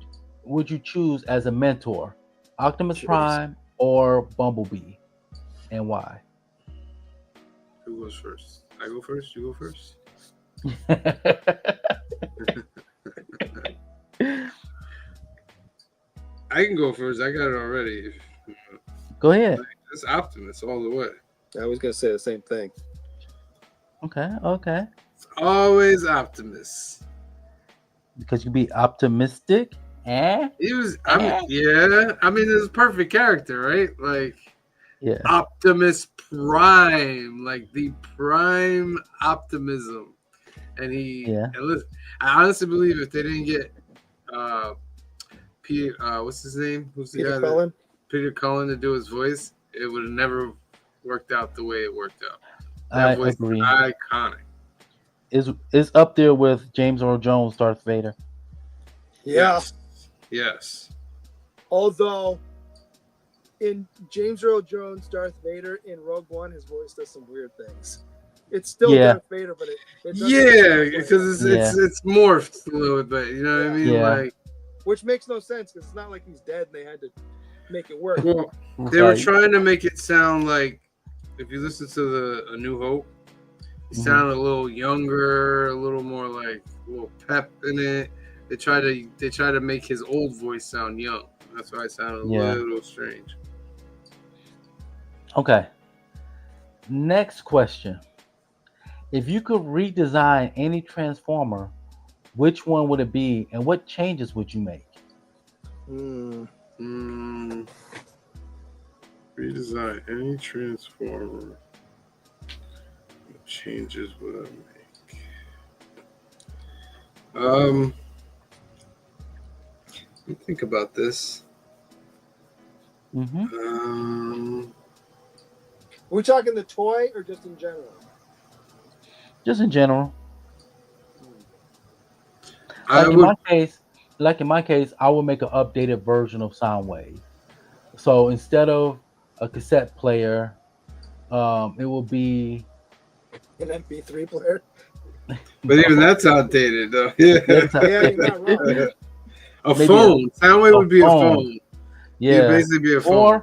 choose as a mentor? Optimus Jeez. Prime or Bumblebee, and why? Who goes first? I go first. You go first. I can go first. I got it already. Go ahead. It's Optimus all the way. I was gonna say the same thing. Okay. It's always Optimus. Because you be optimistic, eh? He was. I mean, yeah. I mean, it's a perfect character, right? Like Yeah. Optimus Prime, like the prime optimism. And Yeah. and listen, I honestly believe if they didn't get what's his name? Who's the Peter guy? Cullen. Peter Cullen to do his voice, it would have never worked out the way it worked out. I That voice agree. is iconic. Is up there with James Earl Jones, Darth Vader. Yeah. Yes. Although in James Earl Jones, Darth Vader in Rogue One, his voice does some weird things. It's still Yeah. Darth Vader, but it doesn't Yeah, sound like because it. it's morphed a little bit. You know what I mean? Yeah. Like, Which makes no sense because it's not like he's dead and they had to make it work. well, they were Right. trying to make it sound like if you listen to A New Hope, it Mhm. sounded a little younger, a little more like a little pep in it. They try to make his old voice sound young. That's why it sounded a Yeah. little strange. Okay. Next question. If you could redesign any Transformer, which one would it be, and what changes would you make? Redesign any Transformer. What changes would I make? Let me think about this. Mm-hmm. Are we talking the toy or just in general? Just in general. I In would. my case, I would make an updated version of Soundwave. So instead of a cassette player, it will be An MP3 player? But even that's outdated, though. Yeah. That's Yeah, you're not wrong. A Maybe phone. Soundwave would be a phone. phone. yeah, It'd basically be a phone.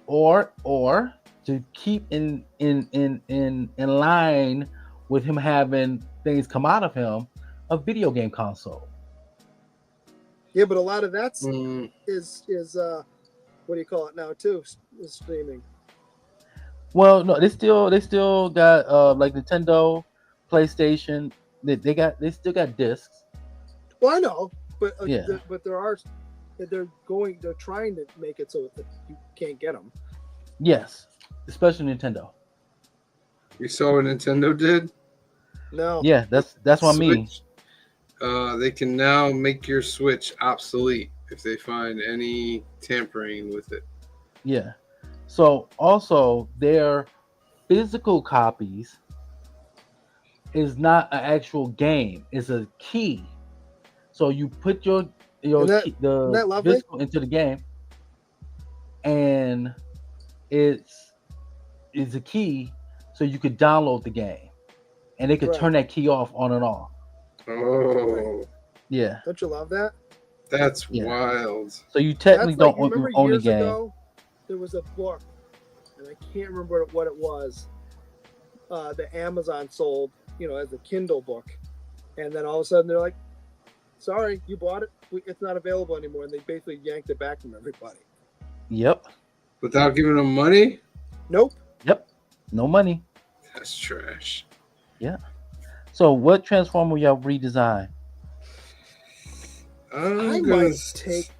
or to keep in line with him having things come out of him, a video game console. Yeah, but a lot of that's Mm, is what do you call it now too? Is streaming. Well, no, they still got like Nintendo, PlayStation. They still got discs. Well, I know, but Yeah. but they're trying to make it so that you can't get them. Yes, especially Nintendo. you saw what Nintendo did? No. Yeah, that's what I mean. Switch, they can now make your Switch obsolete if they find any tampering with it. Yeah. So also their physical copies is not an actual game. It's a key. So you put your Isn't that key, the lovely? physical into the game, and it's a key, so you could download the game, and they could Right. turn that key off on and off. Oh, Yeah. Don't you love that? that's Yeah. wild. So you technically That's like, don't you remember own the years game. ago, there was a book, and I can't remember what it was. The Amazon sold, as a Kindle book, and then all of a sudden they're like, "Sorry, you bought it. It's not available anymore," and they basically yanked it back from everybody. Yep. Without giving them money? Nope. Yep. No money. That's trash. Yeah. So what Transformer y'all redesign? I might take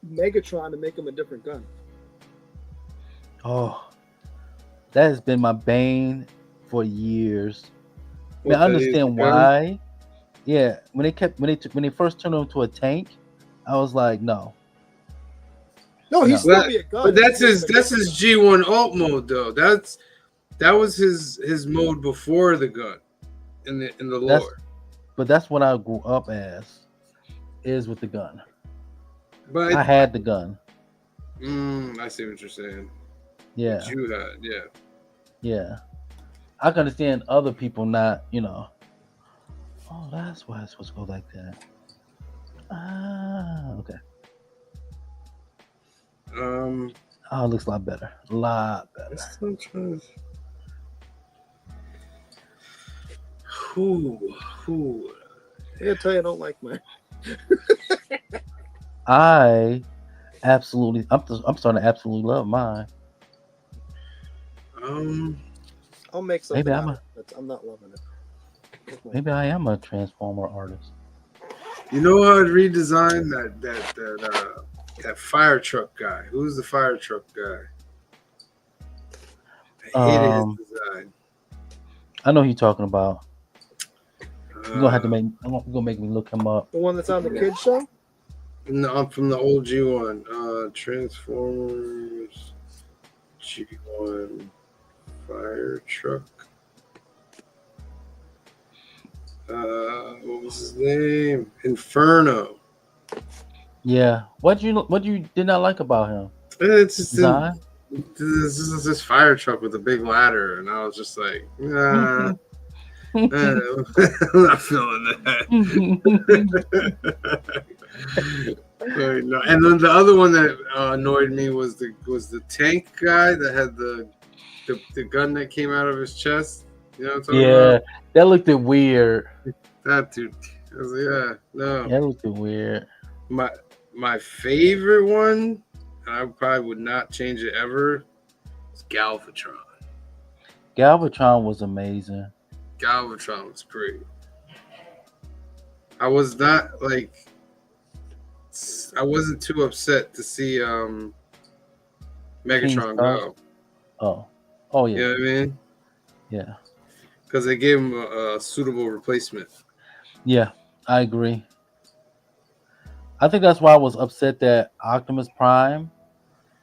Megatron to make him a different gun. Oh, that has been my bane for years. I mean, I What, that he's understand the gun? why. Yeah, when they first turned him into a tank, I was like, no. No, he'd No. still be a gun. But that's Just make his him a that's different his G1 alt mode though. That was his mode before the gun in the That's lore. but that's what I grew up as, is with the gun. But I had the gun. I see what you're saying. Yeah, What you had, yeah. yeah. I can understand other people not, Oh, that's why it's supposed to go like that. Ah, okay. Um, Oh, it looks a lot better. A lot better. I'm trying to... Who? I gotta tell you, I don't like mine. I absolutely, I'm starting to absolutely love mine. I'll make something Maybe out of it. I'm not loving it. Maybe I am a Transformer artist. You know how I'd redesign that fire truck guy? Who's the fire truck guy? I hated his design. I know who you're talking about. You're gonna have to Uh, you're gonna make me look him up. The one that's on the kids show? No, I'm from the old G1. Transformers G1 fire truck. What was his name? Inferno. Yeah. What you did not like about him? It's just Design? this is this fire truck with a big ladder, and I was just like, nah, I'm not feeling that. No. And then the other one that annoyed me was the tank guy that had the gun that came out of his chest. You know what I'm talking about? That looked weird. That dude. I was like, yeah, no. That looked weird. My favorite one, and I probably would not change it ever, is Galvatron. Galvatron was amazing. Galvatron was great. I was not like, I wasn't too upset to see Megatron go. Oh yeah. You know what I mean? Yeah. Because they gave him a suitable replacement. Yeah, I agree. I think that's why I was upset that Optimus Prime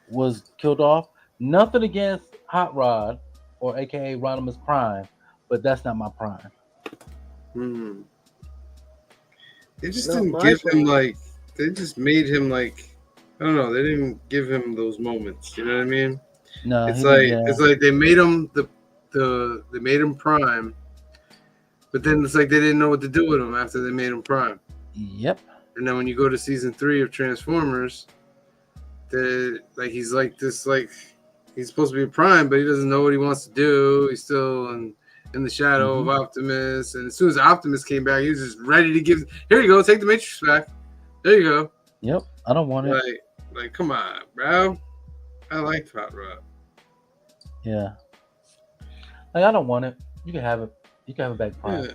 was killed off. Nothing against Hot Rod, or AKA Rodimus Prime, but that's not my Prime. They just Not didn't my give him Prime. they just made him like, I don't know. They didn't give him those moments. You know what I mean? No, It's he like didn't, it's like they made him they made him Prime, but then it's like they didn't know what to do with him after they made him Prime. Yep. And then when you go to season 3 of Transformers, he's like this, like he's supposed to be a Prime, but he doesn't know what he wants to do. He's still in the shadow of Optimus. And as soon as Optimus came back, he was just ready to give. Here you go, take the Matrix back. There you go. Yep. I don't want it. Like come on, bro. I liked Hot Rod. Yeah. Like, I don't want it. You can have it. You can have it back Prime. Yeah.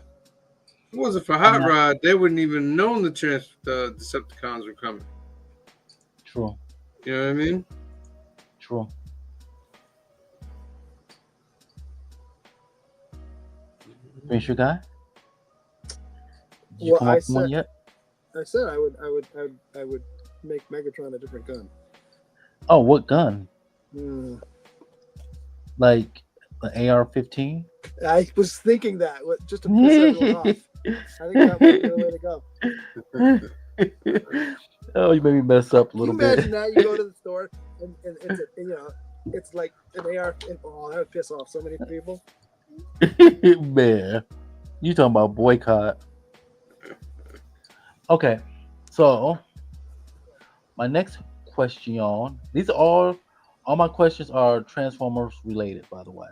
If it wasn't for Hot Rod, they wouldn't even known the Decepticons were coming. True. You know what I mean? True. Green Shoe Guy? Did you come up with one yet? I said I would make Megatron a different gun. Oh, what gun? Like an AR-15? I was thinking that just to piss everyone off. I think that might be the way to go. Oh, you made me mess up a little Can you imagine bit. that you go to the store and it's like an AR. Oh, that would piss off so many people. Man, you talking about boycott? Okay, so my next question. These are all my questions are Transformers related, by the way.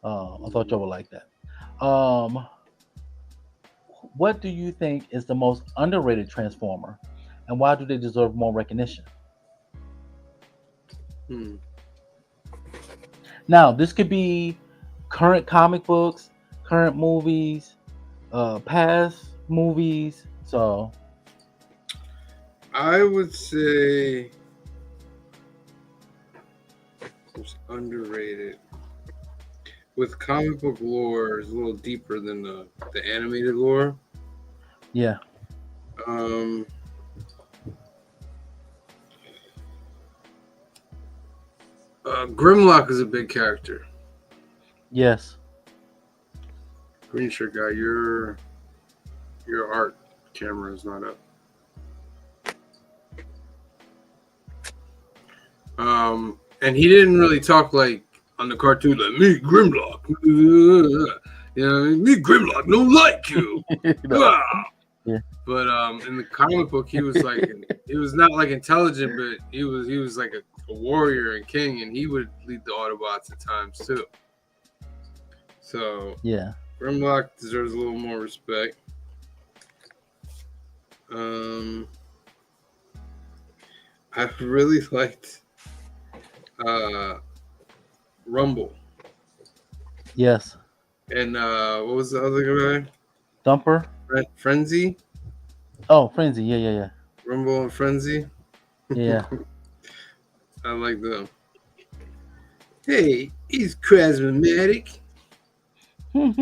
I thought y'all would like that. What do you think is the most underrated Transformer, and why do they deserve more recognition? Now, this could be current comic books, current movies, past movies. So, I would say it's underrated. With comic book lore, is a little deeper than the animated lore. Yeah. Grimlock is a big character. Yes. Green shirt guy, your art camera is not up. And he didn't really talk like on the cartoon like me Grimlock. You know, me Grimlock don't like you. No. Ah! Yeah. But in the comic book, he was like he was not like intelligent, but he was like a warrior and king, and he would lead the Autobots at times too. So Yeah. Grimlock deserves a little more respect. I really liked Rumble. Yes. And what was the other guy? Thumper. Frenzy? Oh, Frenzy. Yeah. Rumble and Frenzy? Yeah. I like them. Hey, he's charismatic. No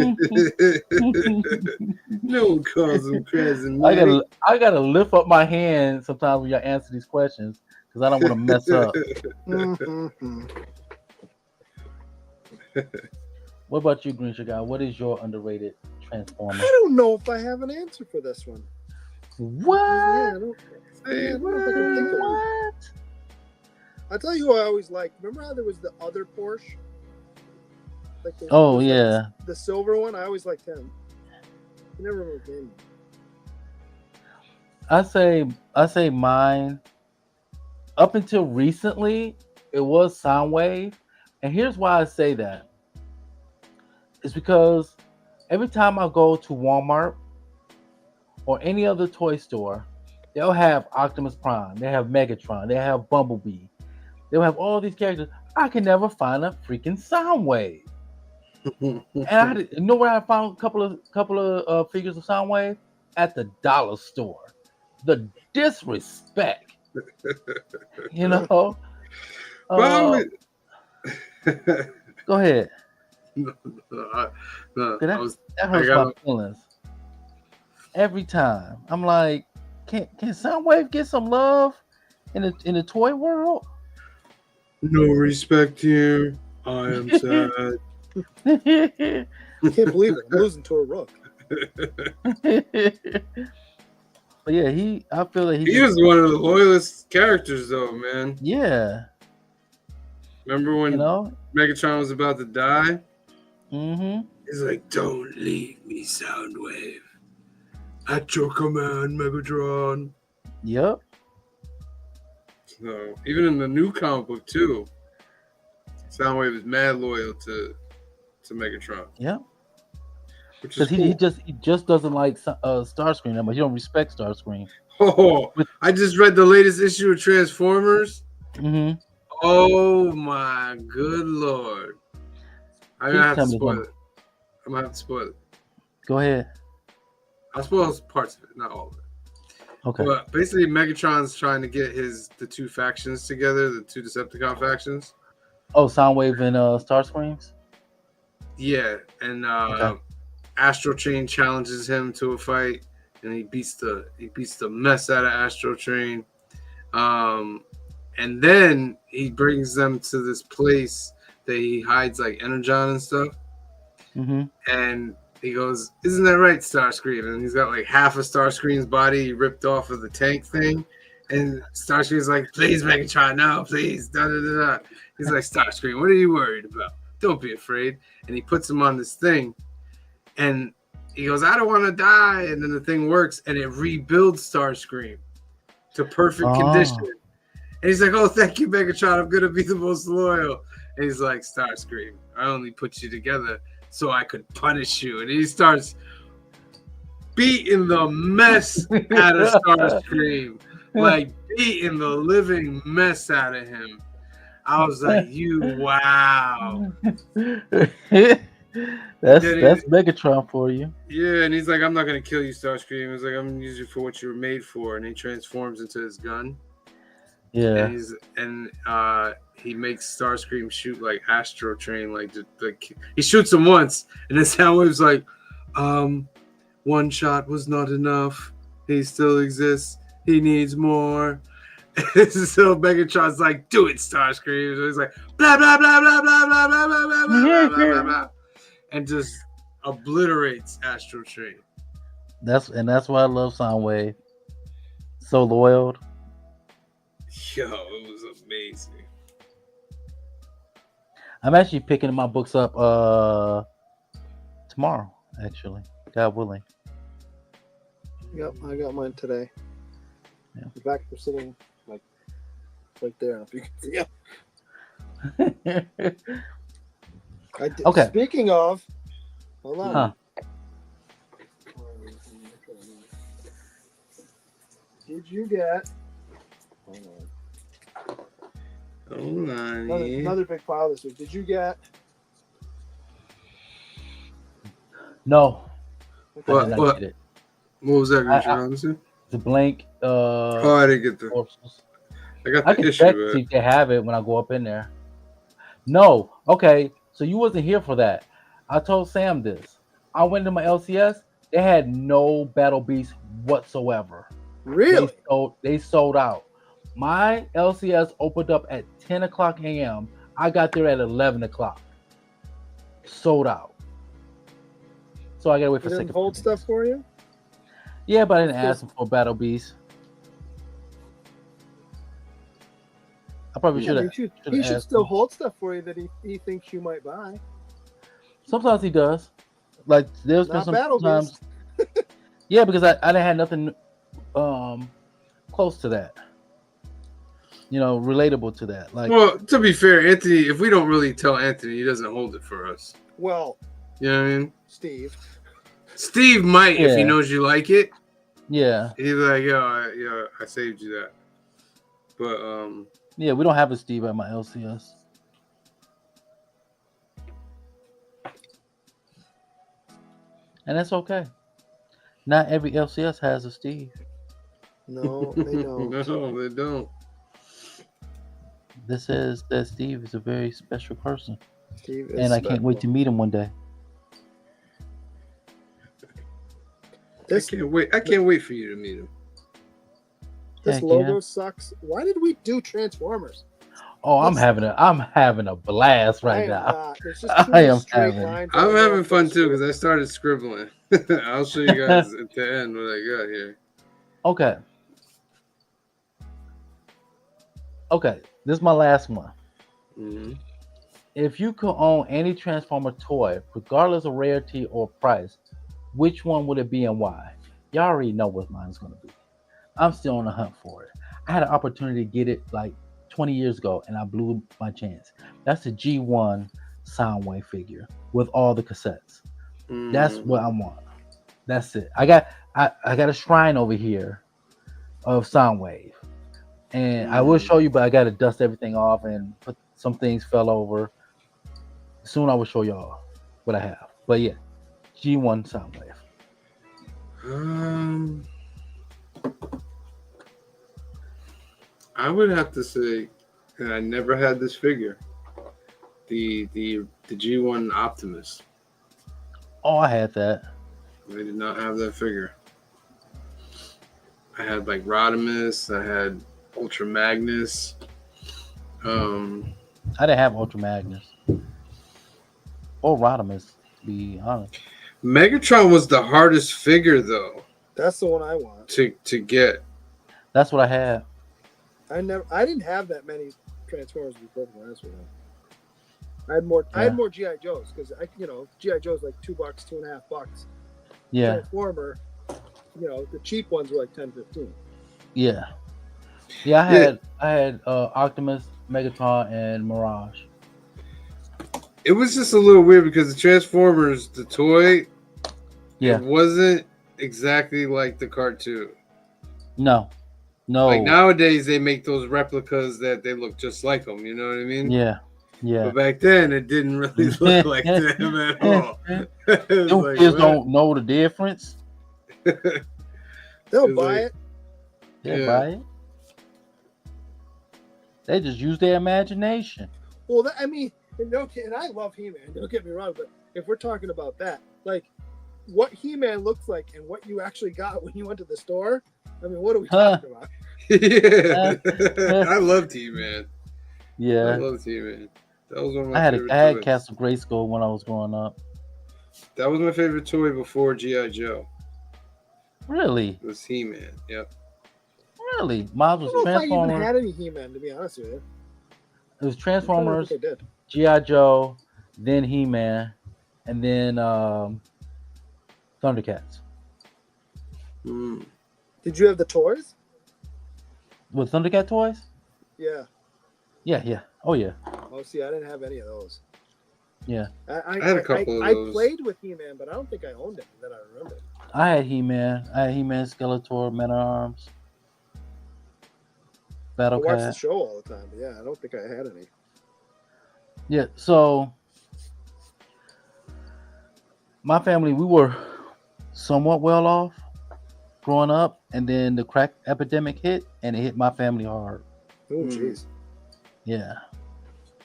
one calls him charismatic. I gotta lift up my hand sometimes when y'all answer these questions because I don't want to mess up. What about you, Green Sugar? What is your underrated Transformer? I don't know if I have an answer for this one. What? Yeah, I don't think I can think of one. What? I'll tell you who I always liked. Remember how there was the other Porsche? Like Oh yeah. The silver one. I always liked him. I never remember his name. I say mine. Up until recently, it was Soundwave, and here's why I say that. It's because every time I go to Walmart or any other toy store, they'll have Optimus Prime, they have Megatron, they have Bumblebee, they'll have all these characters. I can never find a freaking Soundwave. And you know where I found a couple of figures of Soundwave? At the dollar store. The disrespect, you know. Go ahead. No, That hurts my feelings. Every time I'm like, can Soundwave get some love in the toy world? no respect here. I am sad. I can't believe it. I'm losing to a rook. But yeah, I feel that he was one of the loyalest characters, though, man. Yeah. Remember when Megatron was about to die? Mm-hmm. He's like, "Don't leave me, Soundwave. At your command, Megatron." Yep. So even in the new comic book too, Soundwave is mad loyal to Megatron. Yep. Because he just doesn't like Starscream that much. He don't respect Starscream. Oh, I just read the latest issue of Transformers. Mm-hmm. Oh my good lord! I'm gonna have to spoil it. I'm gonna have to spoil it. Go ahead. I'll spoil parts of it, not all of it. Okay. But basically, Megatron's trying to get the two factions together, the two Decepticon factions. Oh, Soundwave and Starscreams. Yeah, and Astro Chain challenges him to a fight, and he beats the mess out of Astro Chain. And then he brings them to this place that he hides like Energon and stuff. Mm-hmm. And he goes, "Isn't that right, Starscream?" And he's got like half of Starscream's body ripped off of the tank thing. And Starscream's like, "Please, Megatron, no, please." Da, da, da, da. He's like, "Starscream, what are you worried about? Don't be afraid." And he puts him on this thing. And he goes, "I don't want to die." And then the thing works and it rebuilds Starscream to perfect condition. And he's like, "Oh, thank you, Megatron. I'm going to be the most loyal." And he's like, "Starscream, I only put you together so I could punish you." And he starts beating the mess out of Starscream. Like, beating the living mess out of him. I was like, wow. That's Then that's Megatron for you. Yeah, and he's like, I'm not gonna kill you, Starscream. He's like, I'm gonna use you for what you were made for, and he transforms into his gun, Yeah. and he makes Starscream shoot like Astro Train, like he shoots him once, and then Soundwave's like, one shot was not enough. He still exists. He needs more. So Megatron's like, do it, Starscream. So he's like, blah blah blah blah blah blah blah blah blah blah blah blah blah, and just obliterates Astro Train. That's why I love Soundwave. So loyal. Yo, it was amazing. I'm actually picking my books up tomorrow, actually. God willing. Yep, I got mine today. Yeah. The back are sitting like right there. If you can see them. Okay. Speaking of, hold on. Huh. Did you get? Hold on. Yeah. Another big file this week. Did you get? No. Okay. I did not What? get it. What was that, Richard? The blank Oh, I didn't get the. corpses. I got I the can issue. check to see if they have it when I go up in there. No. Okay. So you wasn't here for that. I told Sam this. I went to my LCS. They had no Battle Beast whatsoever. Really? They sold out. My LCS opened up at 10 o'clock a.m. I got there at 11 o'clock. Sold out. So I gotta wait for He second. didn't hold stuff for you? Yeah, but I didn't ask him for Battle Beast. I probably should have. He should still hold stuff for you that he thinks you might buy. Sometimes he does. Like there's been Not some Battle times. Beast. Yeah, because I didn't have nothing close to that. You know, relatable to that. Like, Well, to be fair, Anthony, if we don't really tell Anthony, he doesn't hold it for us. Well, You know what I mean? Steve. Steve might if he Yeah. knows you like it. yeah, He's like, I saved you that. But yeah, we don't have a Steve at my LCS. And that's okay. Not every LCS has a Steve. No, they don't. no, they don't. This says that Steve is a very special person. Steve is And I can't wait to special. meet him one day. This I can't wait for you to meet him. this Heck logo yeah. sucks. Why did we do Transformers? Oh, I'm having a blast I right am now. not. It's just I too am many straight having- lines. I'm I don't know having if fun it's too true. because I started scribbling. I'll show you guys at the end what I got here. Okay. Okay, this is my last one. Mm-hmm. If you could own any Transformer toy, regardless of rarity or price, which one would it be and why? Y'all already know what mine's going to be. I'm still on the hunt for it. I had an opportunity to get it like 20 years ago, and I blew my chance. That's a G1 Soundwave figure with all the cassettes. That's what I want. That's it. I got a shrine over here of Soundwave, and I will show you, but I got to dust everything off and put some things fell over. Soon I will show y'all what I have. But yeah, G1 Soundwave. I would have to say that I never had this figure. The G1 Optimus. Oh, I had that. I did not have that figure. I had like Rodimus. I had Ultra Magnus. I didn't have Ultra Magnus or Rodimus, to be honest. Megatron was the hardest figure though That's the one I want. to get. That's what I had. I didn't have that many Transformers to be perfectly honest with you. I had more GI Joes because GI Joe's like $2, $2.50. Yeah, Transformer, the cheap ones were like 10, 15. yeah. I had Optimus, Megatron, and Mirage. It was just a little weird because the Transformers, the toy, Yeah, it wasn't exactly like the cartoon. no. Like nowadays, they make those replicas that they look just like them. You know what I mean? Yeah, Yeah. But back then, it didn't really look like them at all. It was Them like, kids what? don't know the difference. They'll It's buy like- it. They Yeah. buy it. They just use their imagination. Well, I mean, and I love He-Man. Don't get me wrong, but if we're talking about that, like what He-Man looks like and what you actually got when you went to the store, I mean, what are we talking about? Yeah. I love T-Man. I Yeah. love T-Man. That was one of my I had favorite toys. Castle Grayskull when I was growing up. That was my favorite toy before G.I. Joe. Really? It was He-Man. Yep. Really? Mine I was don't know if I even Transformers. had any He-Man, to be honest with you. It was I Transformers, think I did. G.I. Joe, then He-Man, and then Thundercats. Mm. Did you have the toys? With Thundercat toys? Yeah. Yeah. Oh, yeah. Oh, see, I didn't have any of those. Yeah. I had a couple of I those. played with He-Man, but I don't think I owned any that I remember. I had He-Man. I had He-Man, Skeletor, Man-at-Arms, I watched the Battle-Cat. show all the time, but yeah, I don't think I had any. Yeah, so my family, we were somewhat well off growing up, and then the crack epidemic hit, and it hit my family hard. Oh, Hmm. jeez. Yeah.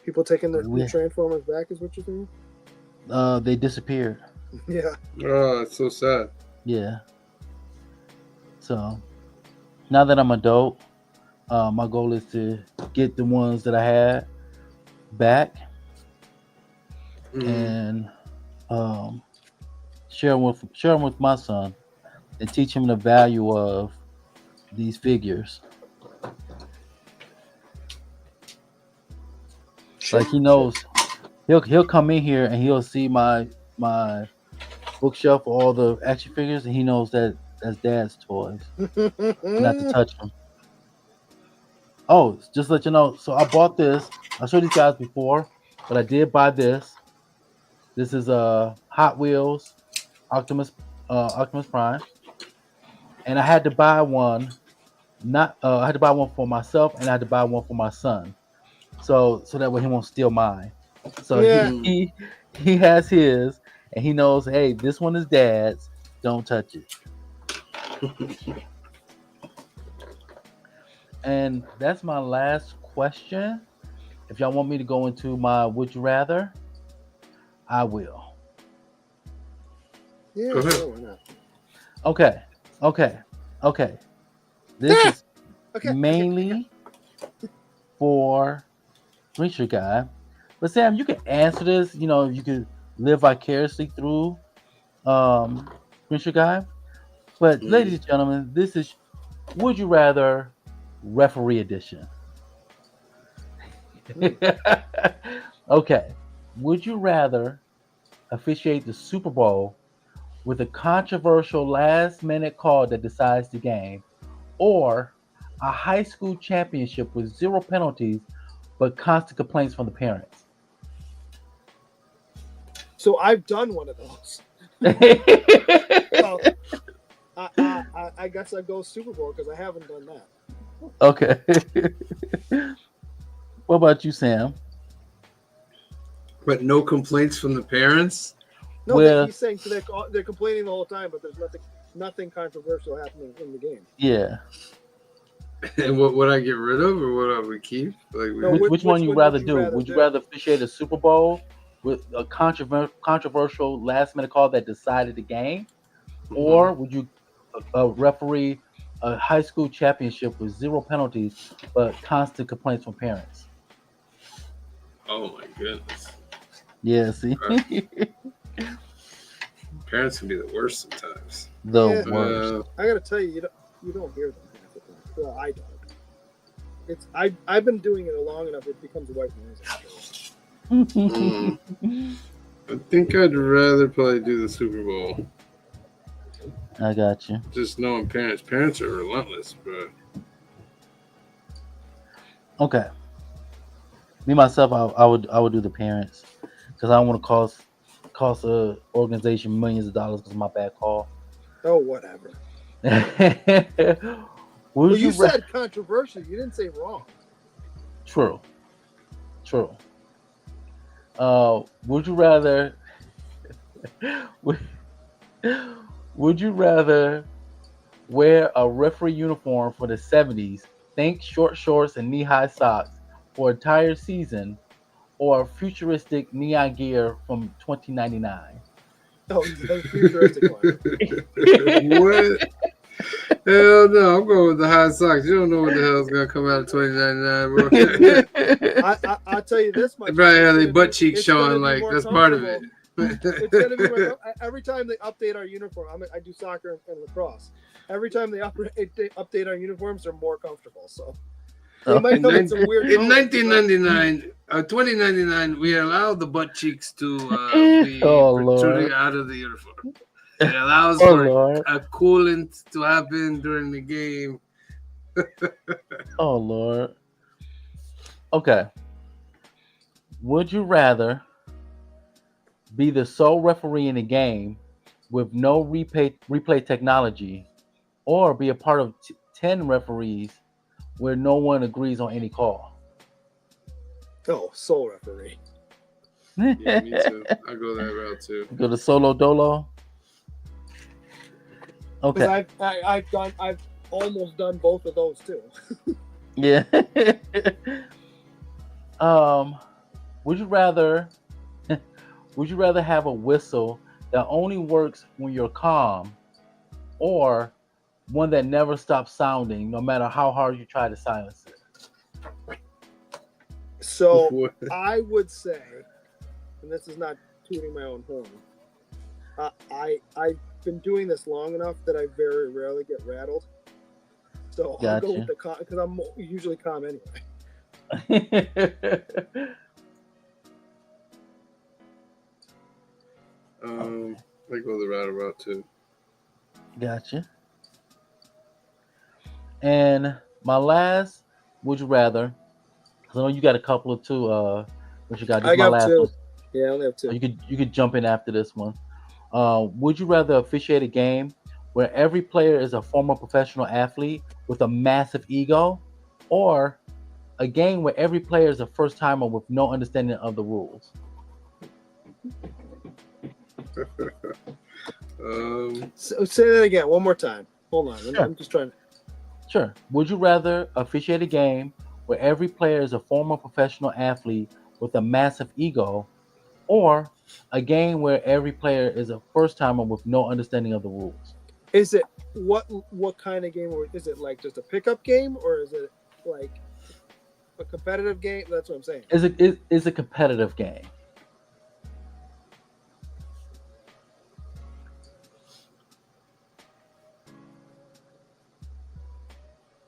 People taking the We- Transformers back is what you're saying? They disappeared. Yeah. Oh, it's so sad. Yeah. So now that I'm adult, my goal is to get the ones that I had back Mhm. and share them with my son and teach him the value of these figures. Like he knows, he'll come in here and he'll see my bookshelf for all the action figures, and he knows that that's Dad's toys, not to touch them. Oh, just to let you know. So I bought this. I showed these guys before, but I did buy this. This is a Hot Wheels Optimus Prime, and I had to buy one. I had to buy one for myself, and I had to buy one for my son, so that way he won't steal mine. So Yeah. he has his, and he knows, hey, this one is Dad's. Don't touch it. And that's my last question. If y'all want me to go into my would you rather, I will. Yeah, Go ahead. sure, why not? Okay. This is Okay. mainly for Reacher Guy. But Sam, you can answer this. You know, you can live vicariously through Reacher Guy. But ladies and gentlemen, this is Would You Rather Referee Edition. Okay. Would you rather officiate the Super Bowl with a controversial last-minute call that decides the game, or a high school championship with 0 penalties but constant complaints from the parents? So I've done one of those. So I guess I'd go Super Bowl because I haven't done that. Okay. What about you, Sam? But no complaints from the parents? No, Well- but he's saying they're complaining the whole time, but there's nothing controversial happening in the game. Yeah. And what would I get rid of, or what I would keep? Like, No, Which one you rather do? rather Would you do? rather officiate a Super Bowl with a controversial last-minute call that decided the game, or would you referee a high school championship with 0 penalties but constant complaints from parents? oh my goodness, Yeah, see? parents can be the worst sometimes. The Yeah. worst. I gotta tell you, you don't hear them half the time. Well, I don't. It's I've been doing it long enough; it becomes white noise. I think I'd rather probably do the Super Bowl. I got you. Just knowing parents are relentless, but Okay. Me myself, I would do the parents because I don't want to cost a organization millions of dollars because of my bad call. Oh, whatever. Would Well, you ra- said controversial. You didn't say wrong. True. Would you rather? would, would you rather wear a referee uniform for the '70s? Think short shorts and knee-high socks for an entire season, or futuristic neon gear from 2099? Oh, the futuristic one. What? Hell no, I'm going with the high socks. You don't know what the hell's gonna come out of 2099, bro. I'll tell you this much. They probably have It's their gonna butt be- cheeks it's gonna showing, be like more that's part of it. comfortable. It's gonna be more, every time they update our uniform. I do soccer and lacrosse. Every time they update our uniforms, they're more comfortable. So they might come in some weird. In colors, 1999, 2099, we allowed the butt cheeks to be Oh, protruding Lord. out of the uniform. It allows Oh, for Lord. a coolant to happen during the game. Oh, Lord. Okay. Would you rather be the sole referee in a game with no replay technology, or be a part of 10 referees where no one agrees on any call? Oh, soul referee. Yeah, me too. I go that route too. Go to solo dolo. Because Okay. I've almost done both of those too. Yeah. Would you rather have a whistle that only works when you're calm, or one that never stops sounding no matter how hard you try to silence it? So What? I would say, and this is not tooting my own horn. I've been doing this long enough that I very rarely get rattled. So I'll go Gotcha. with the calm because I'm usually calm anyway. I go the route too. Gotcha. And my last, would you rather? 'Cause I know you got a couple of two. What you got? This I is my got last two. one. Yeah, I only have So two. you could jump in after this one. Would you rather officiate a game where every player is a former professional athlete with a massive ego, or a game where every player is a first timer with no understanding of the rules? So, say that again one more time. Hold on. Sure. I'm just trying to. Sure. Would you rather officiate a game where every player is a former professional athlete with a massive ego, or a game where every player is a first timer with no understanding of the rules? Is it what kind of game? Or is it like just a pickup game, or is it like a competitive game? That's what I'm saying. Is a competitive game.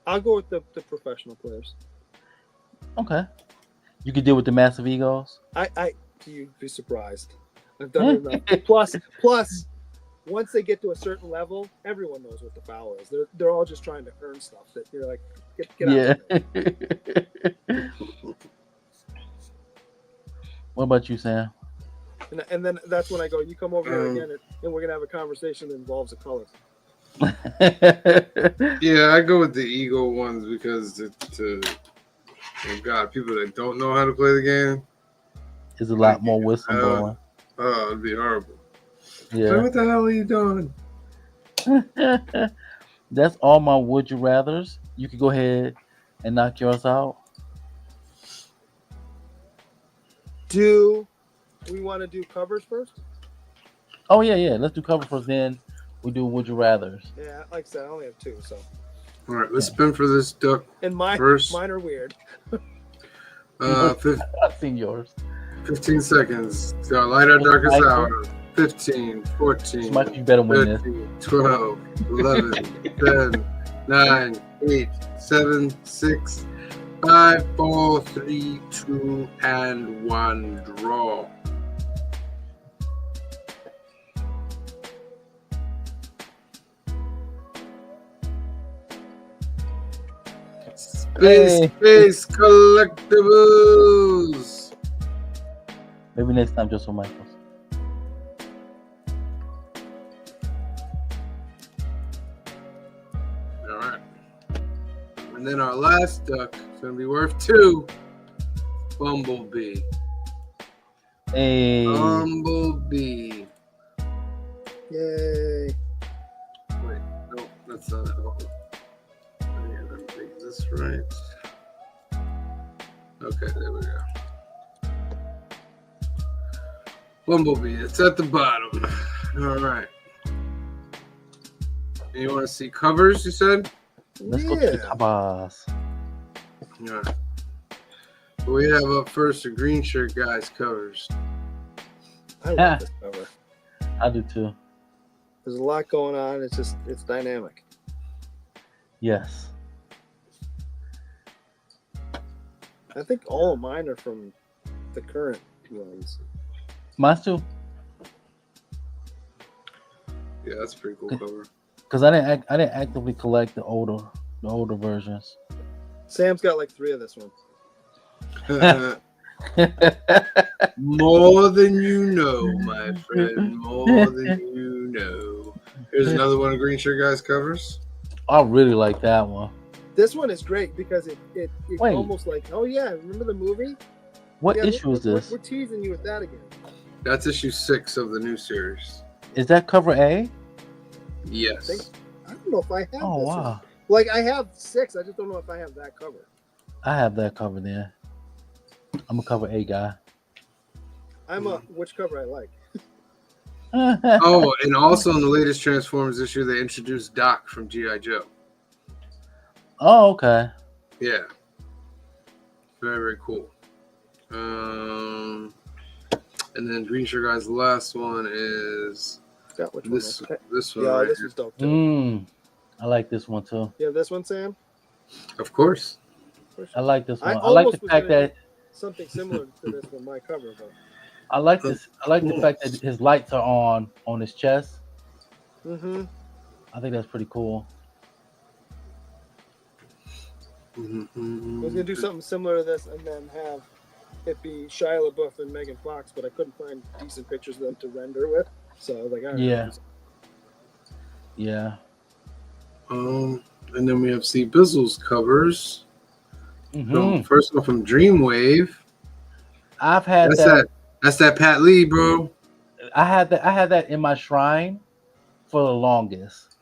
I'll go with the professional players. Okay. You could deal with the massive egos. You'd be surprised. I've done it enough. Plus, once they get to a certain level, everyone knows what the foul is. They're all just trying to earn stuff that you're like, get out. Yeah. Of there. What about you, Sam? And then that's when I go, you come over here again, and we're gonna have a conversation that involves a color. Yeah, I go with the ego ones because oh God, people that don't know how to play the game, There's a lot more whistleblowing. oh, it'd be horrible. Like, Yeah. what the hell are you doing? That's all my would you rathers. You could go ahead and knock yours out. Do we want to do covers first? Oh yeah. Let's do cover first, then we do would you rathers. Yeah, like I said, I only have two, so. All right, let's spin for this duck. And First. mine are weird. I've seen yours. 15 seconds. So light our darkest hour. 15, 14, Mike, you better win this. 13, 12, 11, 10, 9, 8, 7, 6, 5, 4, 3, 2, and 1. Draw. Space collectibles. Maybe next time, just for Michaels. All right. And then our last duck is going to be worth 2. Bumblebee. Hey, Bumblebee. Yay! Wait, no, that's not it. Hold on. Yeah, let me make this right. Okay, there we go. Bumblebee, it's at the bottom. All right. And you want to see covers, you said? let's go to the Yeah. covers. All right. We have up first the green shirt guys covers. I love this cover. I do too. There's a lot going on. It's dynamic. Yes. I think all of mine are from the current ones. Mine too. Yeah, that's a pretty cool cover. Because I didn't actively collect the older versions. Sam's got like 3 of this one. More than you know, my friend. More than you know. Here's another one of Green Shirt Guys covers. I really like that one. This one is great because it Wait. almost like, oh yeah, remember the movie? What Yeah, issue is this? We're teasing you with that again. That's issue 6 of the new series. Is that cover A? Yes. I don't know if I have Oh this wow. one. Like I have 6, I just don't know if I have that cover. I have that cover there. I'm a cover A guy. I'm a which cover I like. Oh, and also in the latest Transformers issue, they introduced Doc from G.I. Joe. Oh, okay. Yeah. Very, very cool. And then Green Shirt Guys, the last one is Got which this one? this one Yeah, right this here. is dope too. I like this one too. Yeah, this one, Sam. Of course. I like this I one. I like the almost was fact gonna that Something similar to this with my cover, but I like this. I like the fact that his lights are on his chest. I think that's pretty cool. I was gonna do something similar to this and then have it be Shia LaBeouf and Megan Fox, but I couldn't find decent pictures of them to render with. So I was like, all right, Yeah. Yeah. And then we have C-Bizzle's covers. Mhm. First one from Dreamwave. I've had That's that. That's that Pat Lee, bro. I had that in my shrine for the longest.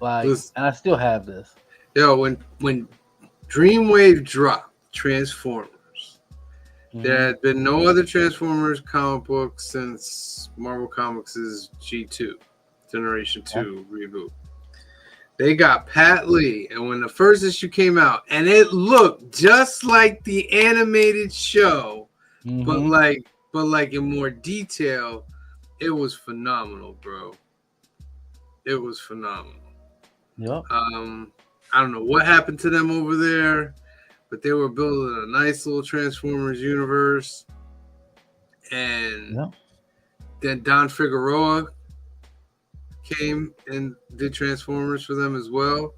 Like, Listen. and I still have this. Yo, when Dreamwave dropped Transformers, there had been no other Transformers comic book since Marvel Comics' G2, Generation 2 reboot. They got Pat Lee, and when the first issue came out, and it looked just like the animated show, but like in more detail, it was phenomenal, bro. It was phenomenal. Yep. I don't know what happened to them over there, but they were building a nice little Transformers universe. And then Don Figueroa came and did Transformers for them as well.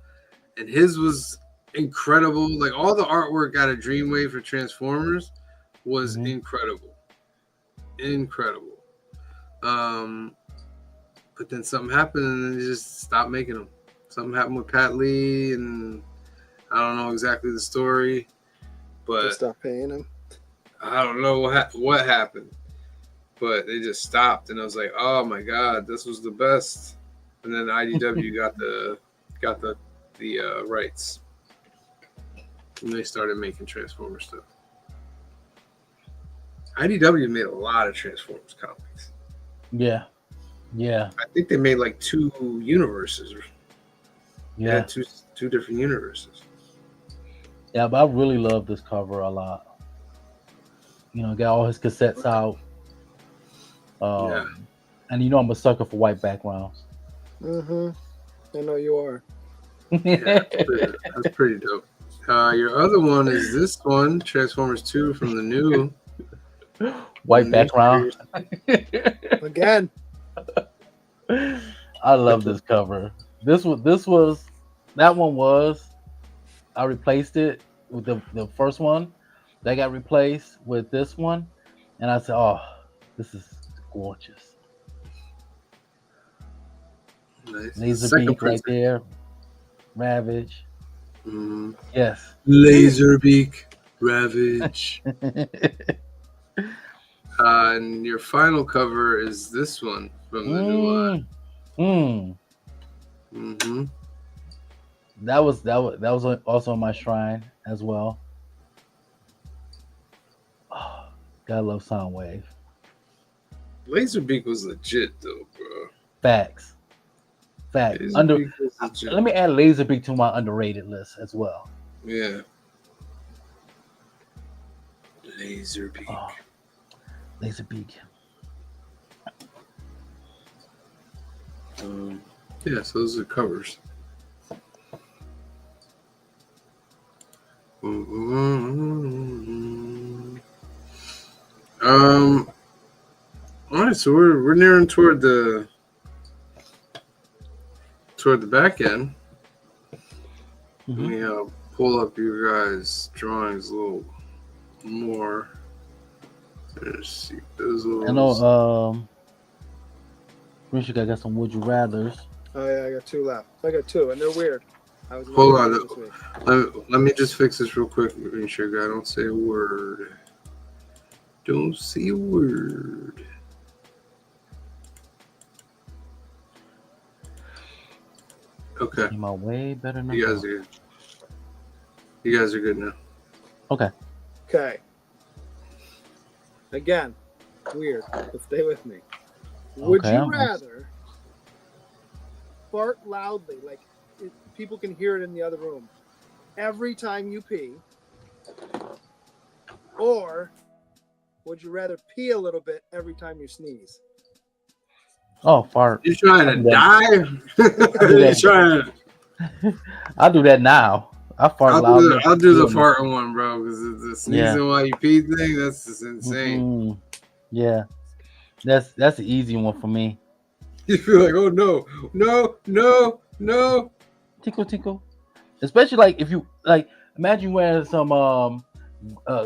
And his was incredible. Like all the artwork out of Dreamwave for Transformers was incredible. Incredible. But then something happened and they just stopped making them. Something happened with Pat Lee, and I don't know exactly the story, but They stopped paying him. I don't know what happened. But they just stopped, and I was like, "Oh my god, this was the best." And then IDW got the rights, and they started making Transformers stuff. IDW made a lot of Transformers comics. Yeah. I think they made like 2 universes. Yeah. Two different universes. Yeah, but I really love this cover a lot. You know, got all his cassettes out. And you know I'm a sucker for white backgrounds. I know you are. Yeah, that's pretty dope. Your other one is this one, Transformers 2 from the new white background. Again. I love this cover. That one was. I replaced it with the first one. That got replaced with this one, and I said, "Oh, this is gorgeous." Nice. Laserbeak right there, Ravage. Yes, Laserbeak, Ravage. And your final cover is this one from the new line. Mm-hmm. That was also on my shrine as well. Oh, gotta love Soundwave. Laserbeak was legit though, bro. Facts. Under. Laserbeak was legit. Let me add Laserbeak to my underrated list as well. Yeah. Laserbeak. Oh, Laserbeak. Yeah, so those are covers. All right, so we're nearing toward the back end. Let me pull up you guys' drawings a little more. Let's see, C-Bizzle. I know. Richard, I got some Would You Rather's. Oh yeah, I got 2 left. I got 2, and they're weird. I was Hold on. this week. Let me just fix this real quick. Make sure I don't say a word. Don't say a word. Okay. Came out way better than You guys are good. You guys are good now. Okay. Okay. Again, weird, but stay with me. Would Okay, you rather fart loudly, like people can hear it in the other room, every time you pee? Or would you rather pee a little bit every time you sneeze? Oh, fart. You trying to die? You trying to... I'll do that now. I fart loud. I'll do the farting one, bro, because the sneezing while you pee thing, that's just insane. Mm-hmm. Yeah. That's an easy one for me. You feel like, oh no. Tickle, tickle. Especially like if you like imagine wearing some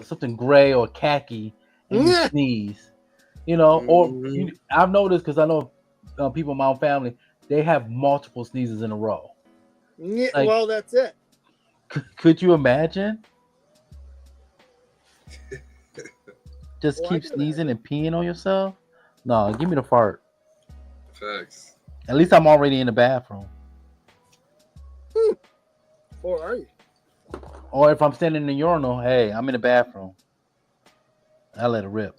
something gray or khaki and you sneeze. You know, or I've noticed because I know people in my own family, they have multiple sneezes in a row. Yeah, Like, well, that's it. Could you imagine? Just Well, I keep can sneezing and peeing on yourself? No, give me the fart. Facts. At least I'm already in the bathroom. Or are you? Or if I'm standing in the urinal, hey, I'm in the bathroom. I let it rip.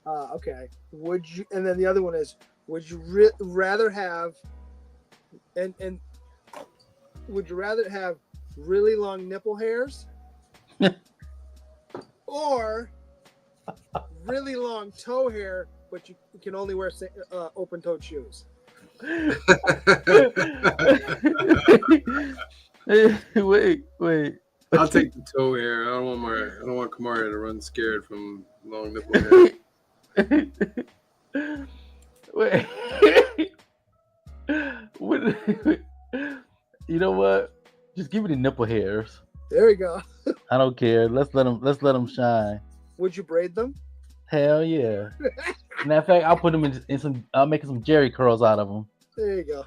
Okay. Would you? And then the other one is: would you rather have and would you rather have really long nipple hairs or really long toe hair, but you can only wear open-toed shoes? Wait. I'll take the toe hair. I don't want Kamari to run scared from long nipple hair. Wait. You know what? Just give me the nipple hairs. There you go. I don't care. Let's let them shine. Would you braid them? Hell yeah. Matter of fact, I'll put them in some. I'll make some Jerry curls out of them. There you go.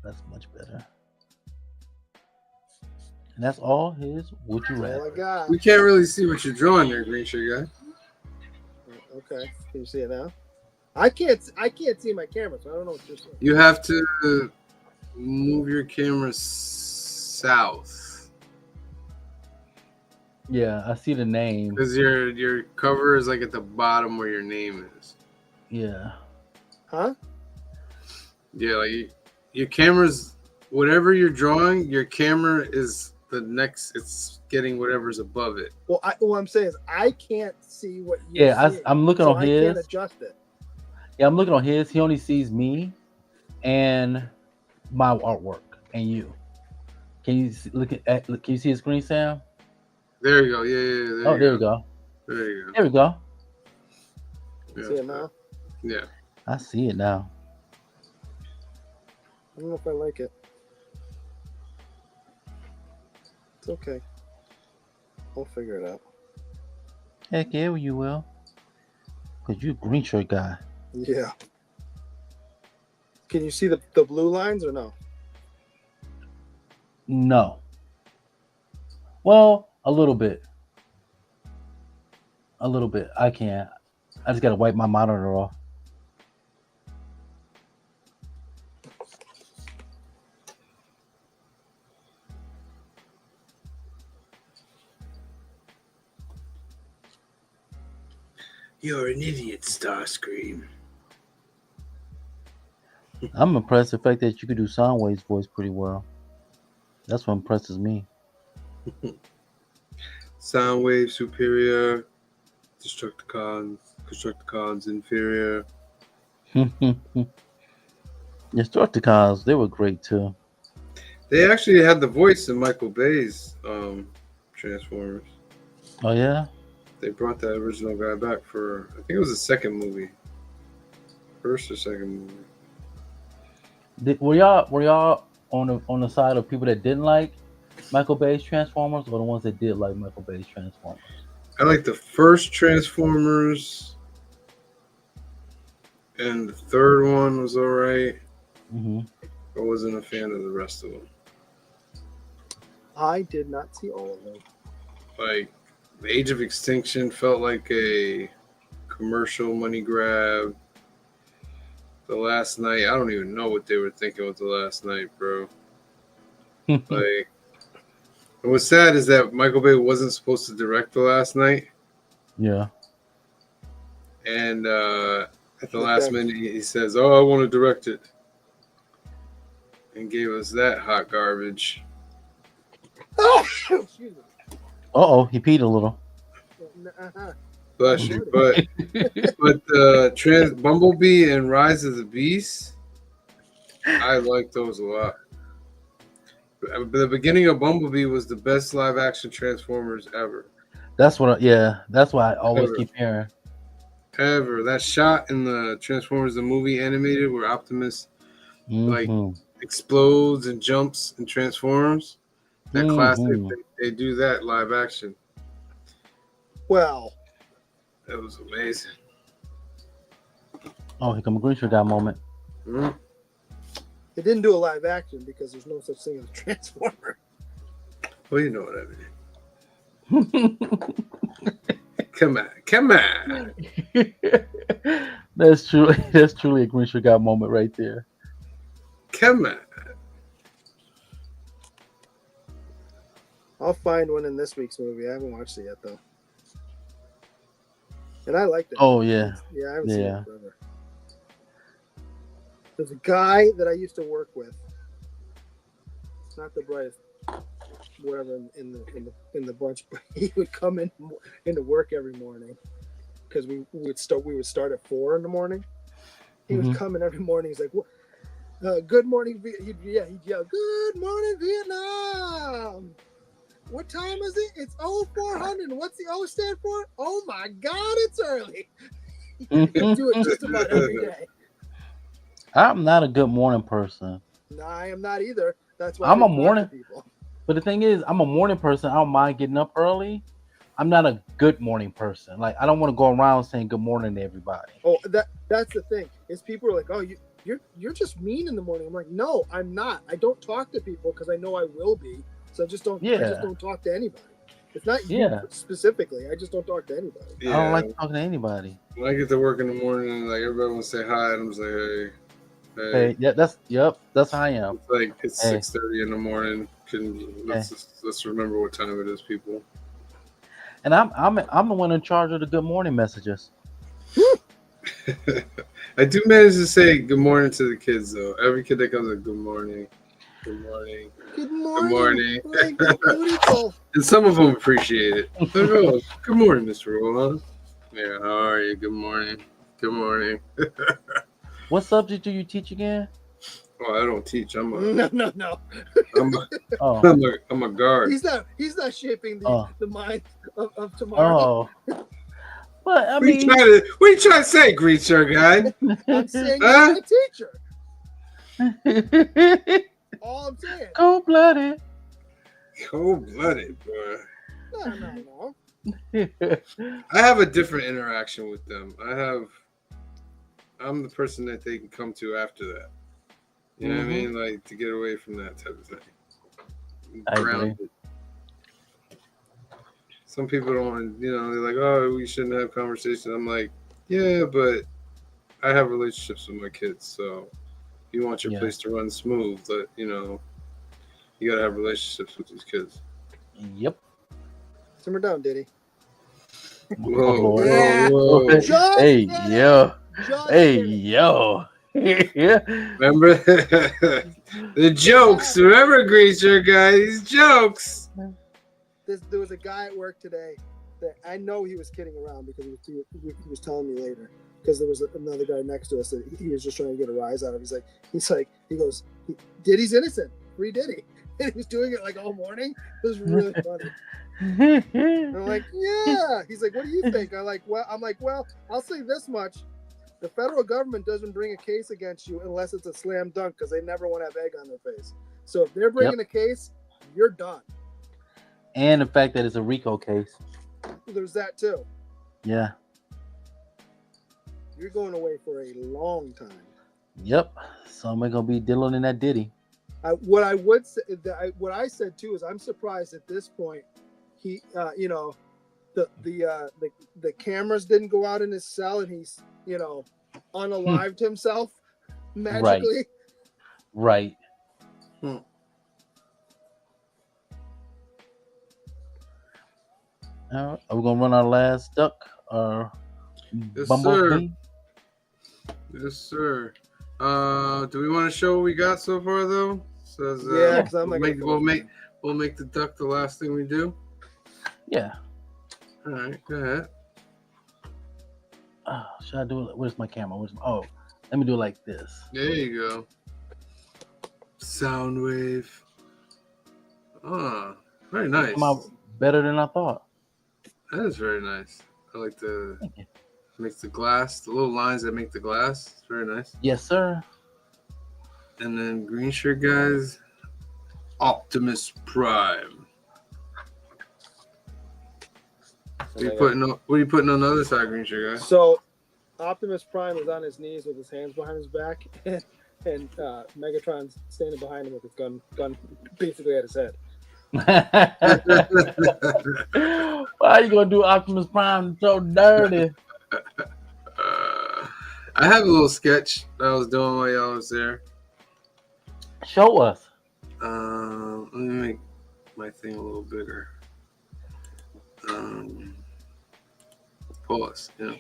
That's much better. And that's all his Would You All I Rather. got. We can't really see what you're drawing there, Green Shirt Guy. Okay. Can you see it now? I can't see my camera, so I don't know what you're saying. You have to move your camera south Yeah, I see the name. because your cover is like at the bottom where your name is. Yeah. Huh? Yeah, like your camera's whatever you're drawing, your camera is the next. It's getting whatever's above it. Well, what I'm saying is I can't see what you're Yeah, seeing, I'm looking so on I can't his. adjust it. Yeah, I'm looking on his. He only sees me and my artwork and you. Can you can you see his screen, Sam? There you go. Yeah. There you go. There you go. There we go. Yeah. See it now? Yeah. I see it now. I don't know if I like it. It's okay. I'll figure it out. Heck yeah, you will. Cause you a green shirt guy. Yeah. Can you see the blue lines or no? No. Well, a little bit. A little bit. I can't. I just gotta wipe my monitor off. You're an idiot, Starscream. I'm impressed the fact that you could do Soundwave's voice pretty well. That's what impresses me. Soundwave superior, Constructicons inferior. Destructicons, they were great too. They actually had the voice in Michael Bay's Transformers. Oh yeah? They brought that original guy back for, I think it was the second movie. First or second movie. Were y'all on the side of people that didn't like Michael Bay's Transformers, or the ones that did like Michael Bay's Transformers? I like the first Transformers, and the third one was alright. Mm-hmm. I wasn't a fan of the rest of them. I did not see all of them. Like, the Age of Extinction felt like a commercial money grab. The Last Night, I don't even know what they were thinking with The Last Night, bro. Like, and what's sad is that Michael Bay wasn't supposed to direct The Last Night, Yeah. and at the last minute he says, "Oh, I want to direct it," and gave us that hot garbage. Excuse me. Uh-oh, he peed a little. Bless you, but Bumblebee and Rise of the Beast, I like those a lot. The beginning of Bumblebee was the best live action Transformers ever. That's why I always keep hearing. Ever. That shot in the Transformers the movie animated where Optimus like explodes and jumps and transforms. That classic, they do that live action. Well, That was amazing. Oh, here come a green guy moment. Mhm. it didn't do a live action because there's no such thing as a Transformer. Well, you know what I mean. Come on. That's true. That's truly a green guy moment right there. Come on. I'll find one in this week's movie. I haven't watched it yet though, and I liked it. Oh yeah. Yeah, I haven't seen it forever. There's a guy that I used to work with. It's not the brightest, whatever in the bunch, but he would come into work every morning because we would start at 4 in the morning. He would come in every morning. He's like, "Good morning." He'd yell, "Good morning, Vietnam." What time is it? It's 0400. What's the O stand for? Oh my God, it's early. You do it just about every day. I'm not a good morning person. No, I am not either. That's why I'm I a don't talk to morning- people. But the thing is, I'm a morning person. I don't mind getting up early. I'm not a good morning person. Like I don't want to go around saying good morning to everybody. Oh, that's the thing. Is people are like, "Oh, you're just mean in the morning." I'm like, "No, I'm not. I don't talk to people because I know I will be. So I just don't talk to anybody. It's not you specifically. I just don't talk to anybody. Yeah. I don't like talking to anybody. When I get to work in the morning, like everybody wants to say hi, and I'm just like, hey. Yeah, that's how I am. It's like it's 6:30 in the morning. Let's remember what time it is, people. And I'm the one in charge of the good morning messages. I do manage to say good morning to the kids though. Every kid that comes like good morning. Good morning. Good morning. Good morning. Like, that's beautiful. And some of them appreciate it. Like, oh, good morning, Mr. Rowan. Yeah, how are you? Good morning. Good morning. What subject do you teach again? Oh, I don't teach. I'm a No. I'm a guard. He's not shaping the mind of tomorrow. Oh. But I What mean, are you trying to say, Greaser guy? I'm saying you're a teacher. All I'm saying. cold-blooded. Cold-blooded, boy. No. I have a different interaction with them. I'm the person that they can come to after that. You know what I mean? Like to get away from that type of thing. I agree. Some people don't want, they're like, oh, we shouldn't have conversations. I'm like, yeah, but I have relationships with my kids, so you want your Yeah. place to run smooth, but you gotta have relationships with these kids. Yep. Simmer down, Diddy. Whoa, Lord. Yeah. whoa. Just Hey, did it. yo. Just Hey, did it. yo. Yeah. Remember the jokes? Remember, Greaser guy? These jokes. There was a guy at work today that I know he was kidding around because he was telling me later because there was another guy next to us that he was just trying to get a rise out of. He goes, Diddy's innocent. Free Diddy. And he was doing it like all morning. It was really funny. And I'm like, yeah. He's like, what do you think? I'm like, well, I'll say this much. The federal government doesn't bring a case against you unless it's a slam dunk because they never want to have egg on their face. So if they're bringing a case, you're done. And the fact that it's a RICO case. There's that too. Yeah. You're going away for a long time. Yep. So I'm gonna be dealing in that Diddy. What I would say, what I said too, is I'm surprised at this point. He, the cameras didn't go out in his cell, and he's, unalived himself magically. Right. Are we gonna run our last duck or Yes, bumblebee? Yes, sir. Do we want to show what we got so far though? Says, Yeah, because I'm like, we'll make the duck the last thing we do. Yeah. All right, go ahead. Should I do it? Where's my camera? Oh, let me do it like this. There you go. Sound wave. Ah, very nice. Come out better than I thought. That is very nice. I like Thank you. makes the glass, the little lines that make the glass. It's very nice. Yes, sir. And then green shirt guys, Optimus Prime. What are you putting on the other side, green shirt guy? So Optimus Prime is on his knees with his hands behind his back, and Megatron's standing behind him with his gun basically at his head. Why are you gonna do Optimus Prime so dirty? I have a little sketch that I was doing while y'all was there. Show us. Let me make my thing a little bigger. Pause. Yeah.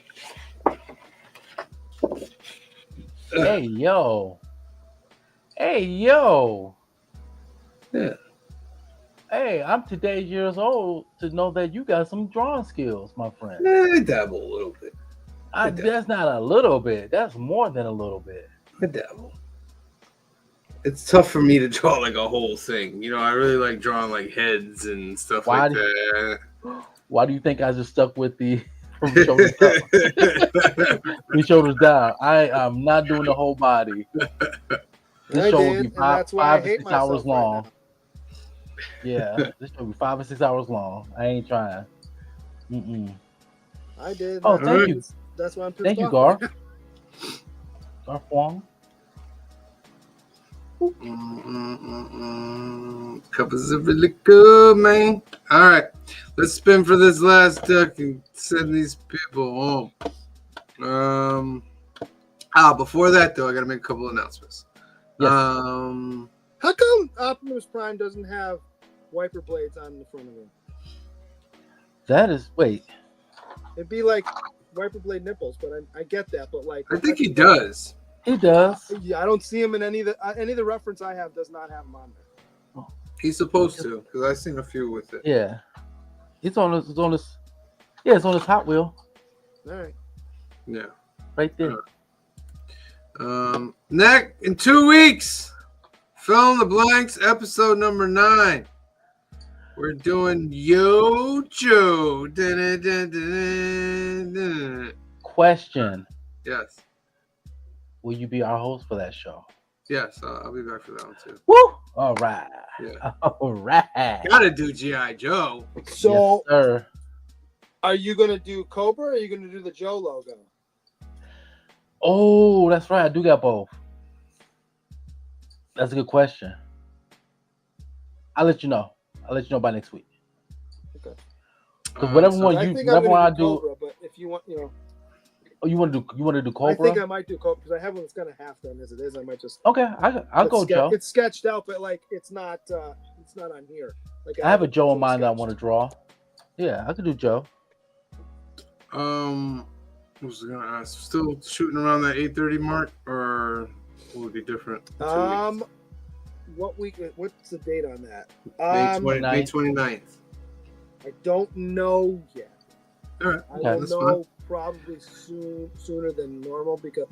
Hey yo. Hey yo. Yeah. Hey, I'm today's years old to know that you got some drawing skills, my friend. I dabble a little bit. That's not a little bit. That's more than a little bit. I dabble. It's tough for me to draw like a whole thing. I really like drawing like heads and stuff like that. Why do you think I just stuck with the from the shoulders up? The shoulders down. I am not doing the whole body. This show will be five or 6 hours long. Yeah, this show will be 5 or 6 hours long. I ain't trying. I did. Oh, thank you. That's why I'm pissed Thank you, off. Gar. Gar Huang. Cups of really good, man. All right, let's spin for this last duck and send these people home. Before that though, I gotta make a couple announcements. Yes. How come Optimus Prime doesn't have wiper blades on the front of him? That is wait. It'd be like wiper blade nipples, but I get that. But like, I think he does. He does. Yeah, I don't see him in any of the reference I have. Does not have him on there. He's supposed to, because I've seen a few with it. Yeah. It's on his yeah, it's on his Hot Wheel. All right. Yeah. Right there. Next in 2 weeks, Fill in the Blanks, episode number 9. We're doing Yo-Joe. Question. Yes. Will you be our host for that show? Yes, I'll be back for that one too. Woo! All right. Yeah. All right. Gotta do G.I. Joe. So, yes, sir. are you gonna do Cobra or are you gonna do the Joe logo? Oh, that's right. I do got both. That's a good question. I'll let you know. I'll let you know by next week. Okay. Because whatever so one I you, think whatever I'm one I gonna do do, Cobra, but if you want, oh, you want to do I Cobra? think I might do Cobra because I have one that's kind of half done as it is. I might just. Okay, I'll go Joe. It's sketched out, but like it's not on here. Like I have a Joe in fully mind that I sketched. want to draw. Yeah, I could do Joe. what was I gonna ask? Still shooting around that 8:30 mark, or will it be different? in 2 weeks? What week? What's the date on that? May 29th. I don't know yet. All right, I Okay. will that's know probably sooner than normal because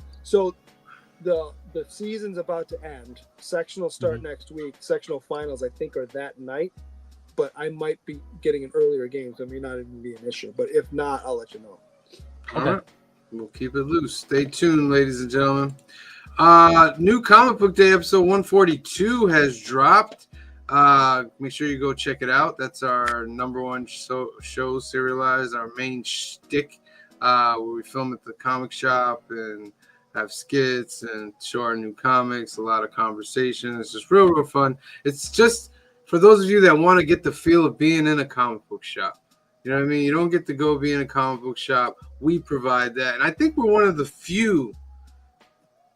the season's about to end. Sectionals start next week. Sectional finals I think are that night, but I might be getting an earlier game, so it may not even be an issue. But if not, I'll let you know. All Okay. right. We'll keep it loose. Stay tuned, ladies and gentlemen. New Comic Book Day episode 142 has dropped. Make sure you go check it out. That's our number one show serialized, our main shtick, where we film at the comic shop and have skits and show our new comics, a lot of conversation. It's just real fun. It's just for those of you that want to get the feel of being in a comic book shop. You know what I mean? You don't get to go be in a comic book shop. We provide that. And I think we're one of the few,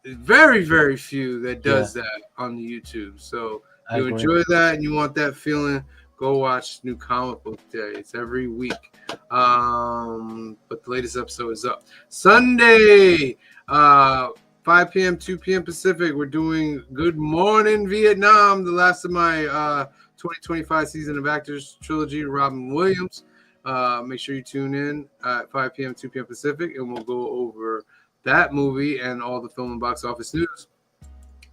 very, very few that does that on the YouTube. So I you agree. enjoy that and you want that feeling, go watch New Comic Book Day. It's every week. But the latest episode is up. Sunday, 5 p.m., 2 p.m. Pacific, we're doing Good Morning Vietnam, the last of my 2025 season of Actors trilogy, Robin Williams. Make sure you tune in at 5 p.m., 2 p.m. Pacific, and we'll go over that movie and all the film and box office news.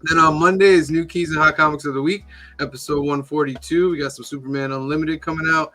Then on Monday is New Keys and Hot Comics of the Week, episode 142. We got some Superman Unlimited coming out.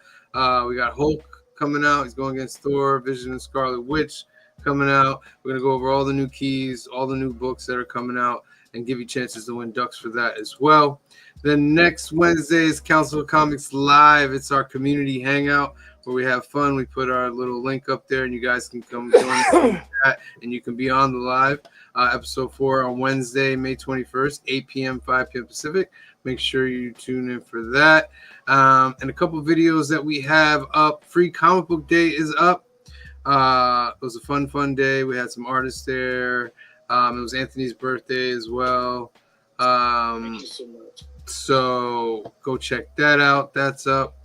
We got Hulk coming out. He's going against Thor, Vision, and Scarlet Witch coming out. We're going to go over all the new keys, all the new books that are coming out, and give you chances to win ducks for that as well. Then next Wednesday is Council of Comics Live. It's our community hangout where we have fun. We put our little link up there, and you guys can come join us in that, and you can be on the live. Episode 4 on Wednesday, May 21st, 8 p.m., 5 p.m. Pacific. Make sure you tune in for that. And a couple videos that we have up. Free Comic Book Day is up. It was a fun day. We had some artists there. It was Anthony's birthday as well. Thank you so much. So go check that out. That's up.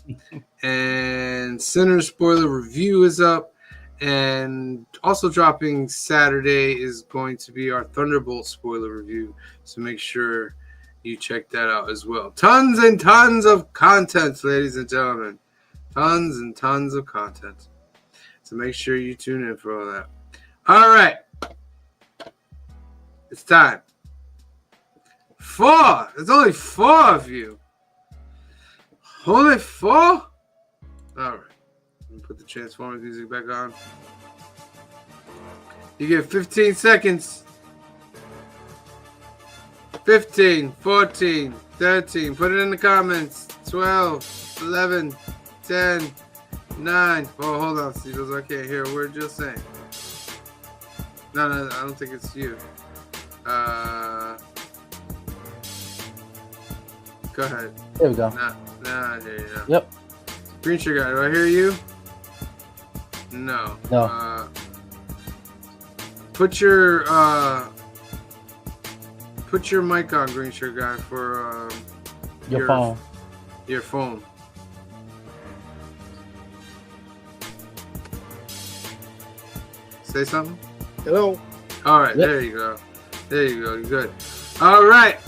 And Sinner Spoiler Review is up. And also dropping Saturday is going to be our Thunderbolt spoiler review. So make sure you check that out as well. Tons and tons of content, ladies and gentlemen. Tons and tons of content. So make sure you tune in for all that. All right. It's time. 4. There's only 4 of you. Only 4? All right. Let me put the Transformers music back on. You get 15 seconds. 15, 14, 13. Put it in the comments. 12, 11, 10, 9. Oh, hold on, C-Bizzle. I can't hear a word you're saying. No, I don't think it's you. Go ahead. There we go. Nah, I hear you now. Yep. Green Shirt Guy, do I hear you? No. No. Put your mic on, Green Shirt Guy, for Your phone. Your phone. Say something. Hello. All right, Yep. There you go. There you go. You're good. All right.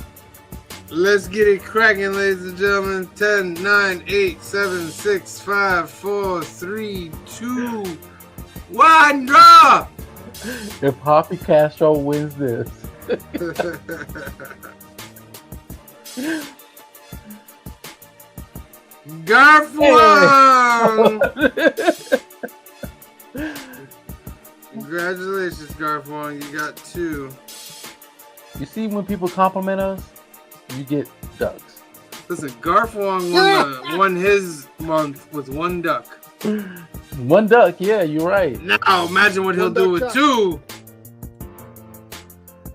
Let's get it cracking, ladies and gentlemen. 10, 9, 8, 7, 6, 5, 4, 3, 2, 1, draw! If Poppy Castro wins this, Garfwong! Congratulations, Garfwong. You got 2. you see when people compliment us, you get ducks. Listen, Garfwong won his month with 1 duck. 1 duck, yeah, you're right. Now imagine what he'll 1 do duck with 2.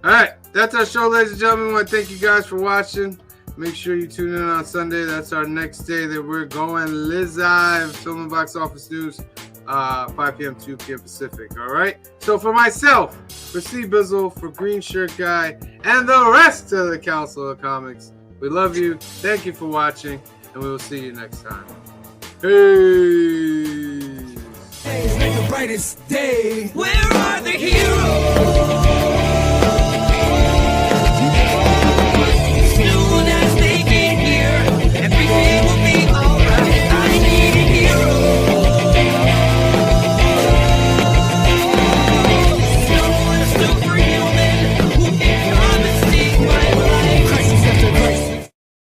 All right, that's our show, ladies and gentlemen. I want to thank you guys for watching. Make sure you tune in on Sunday. That's our next day that we're going live. Film Box Office News, 5 p.m., 2 p.m. Pacific. All right. So for myself, for C-Bizzle, for Green Shirt Guy, and the rest of the Council of Comics, we love you. Thank you for watching, and we will see you next time. Peace. Make the brightest day. Where are the heroes?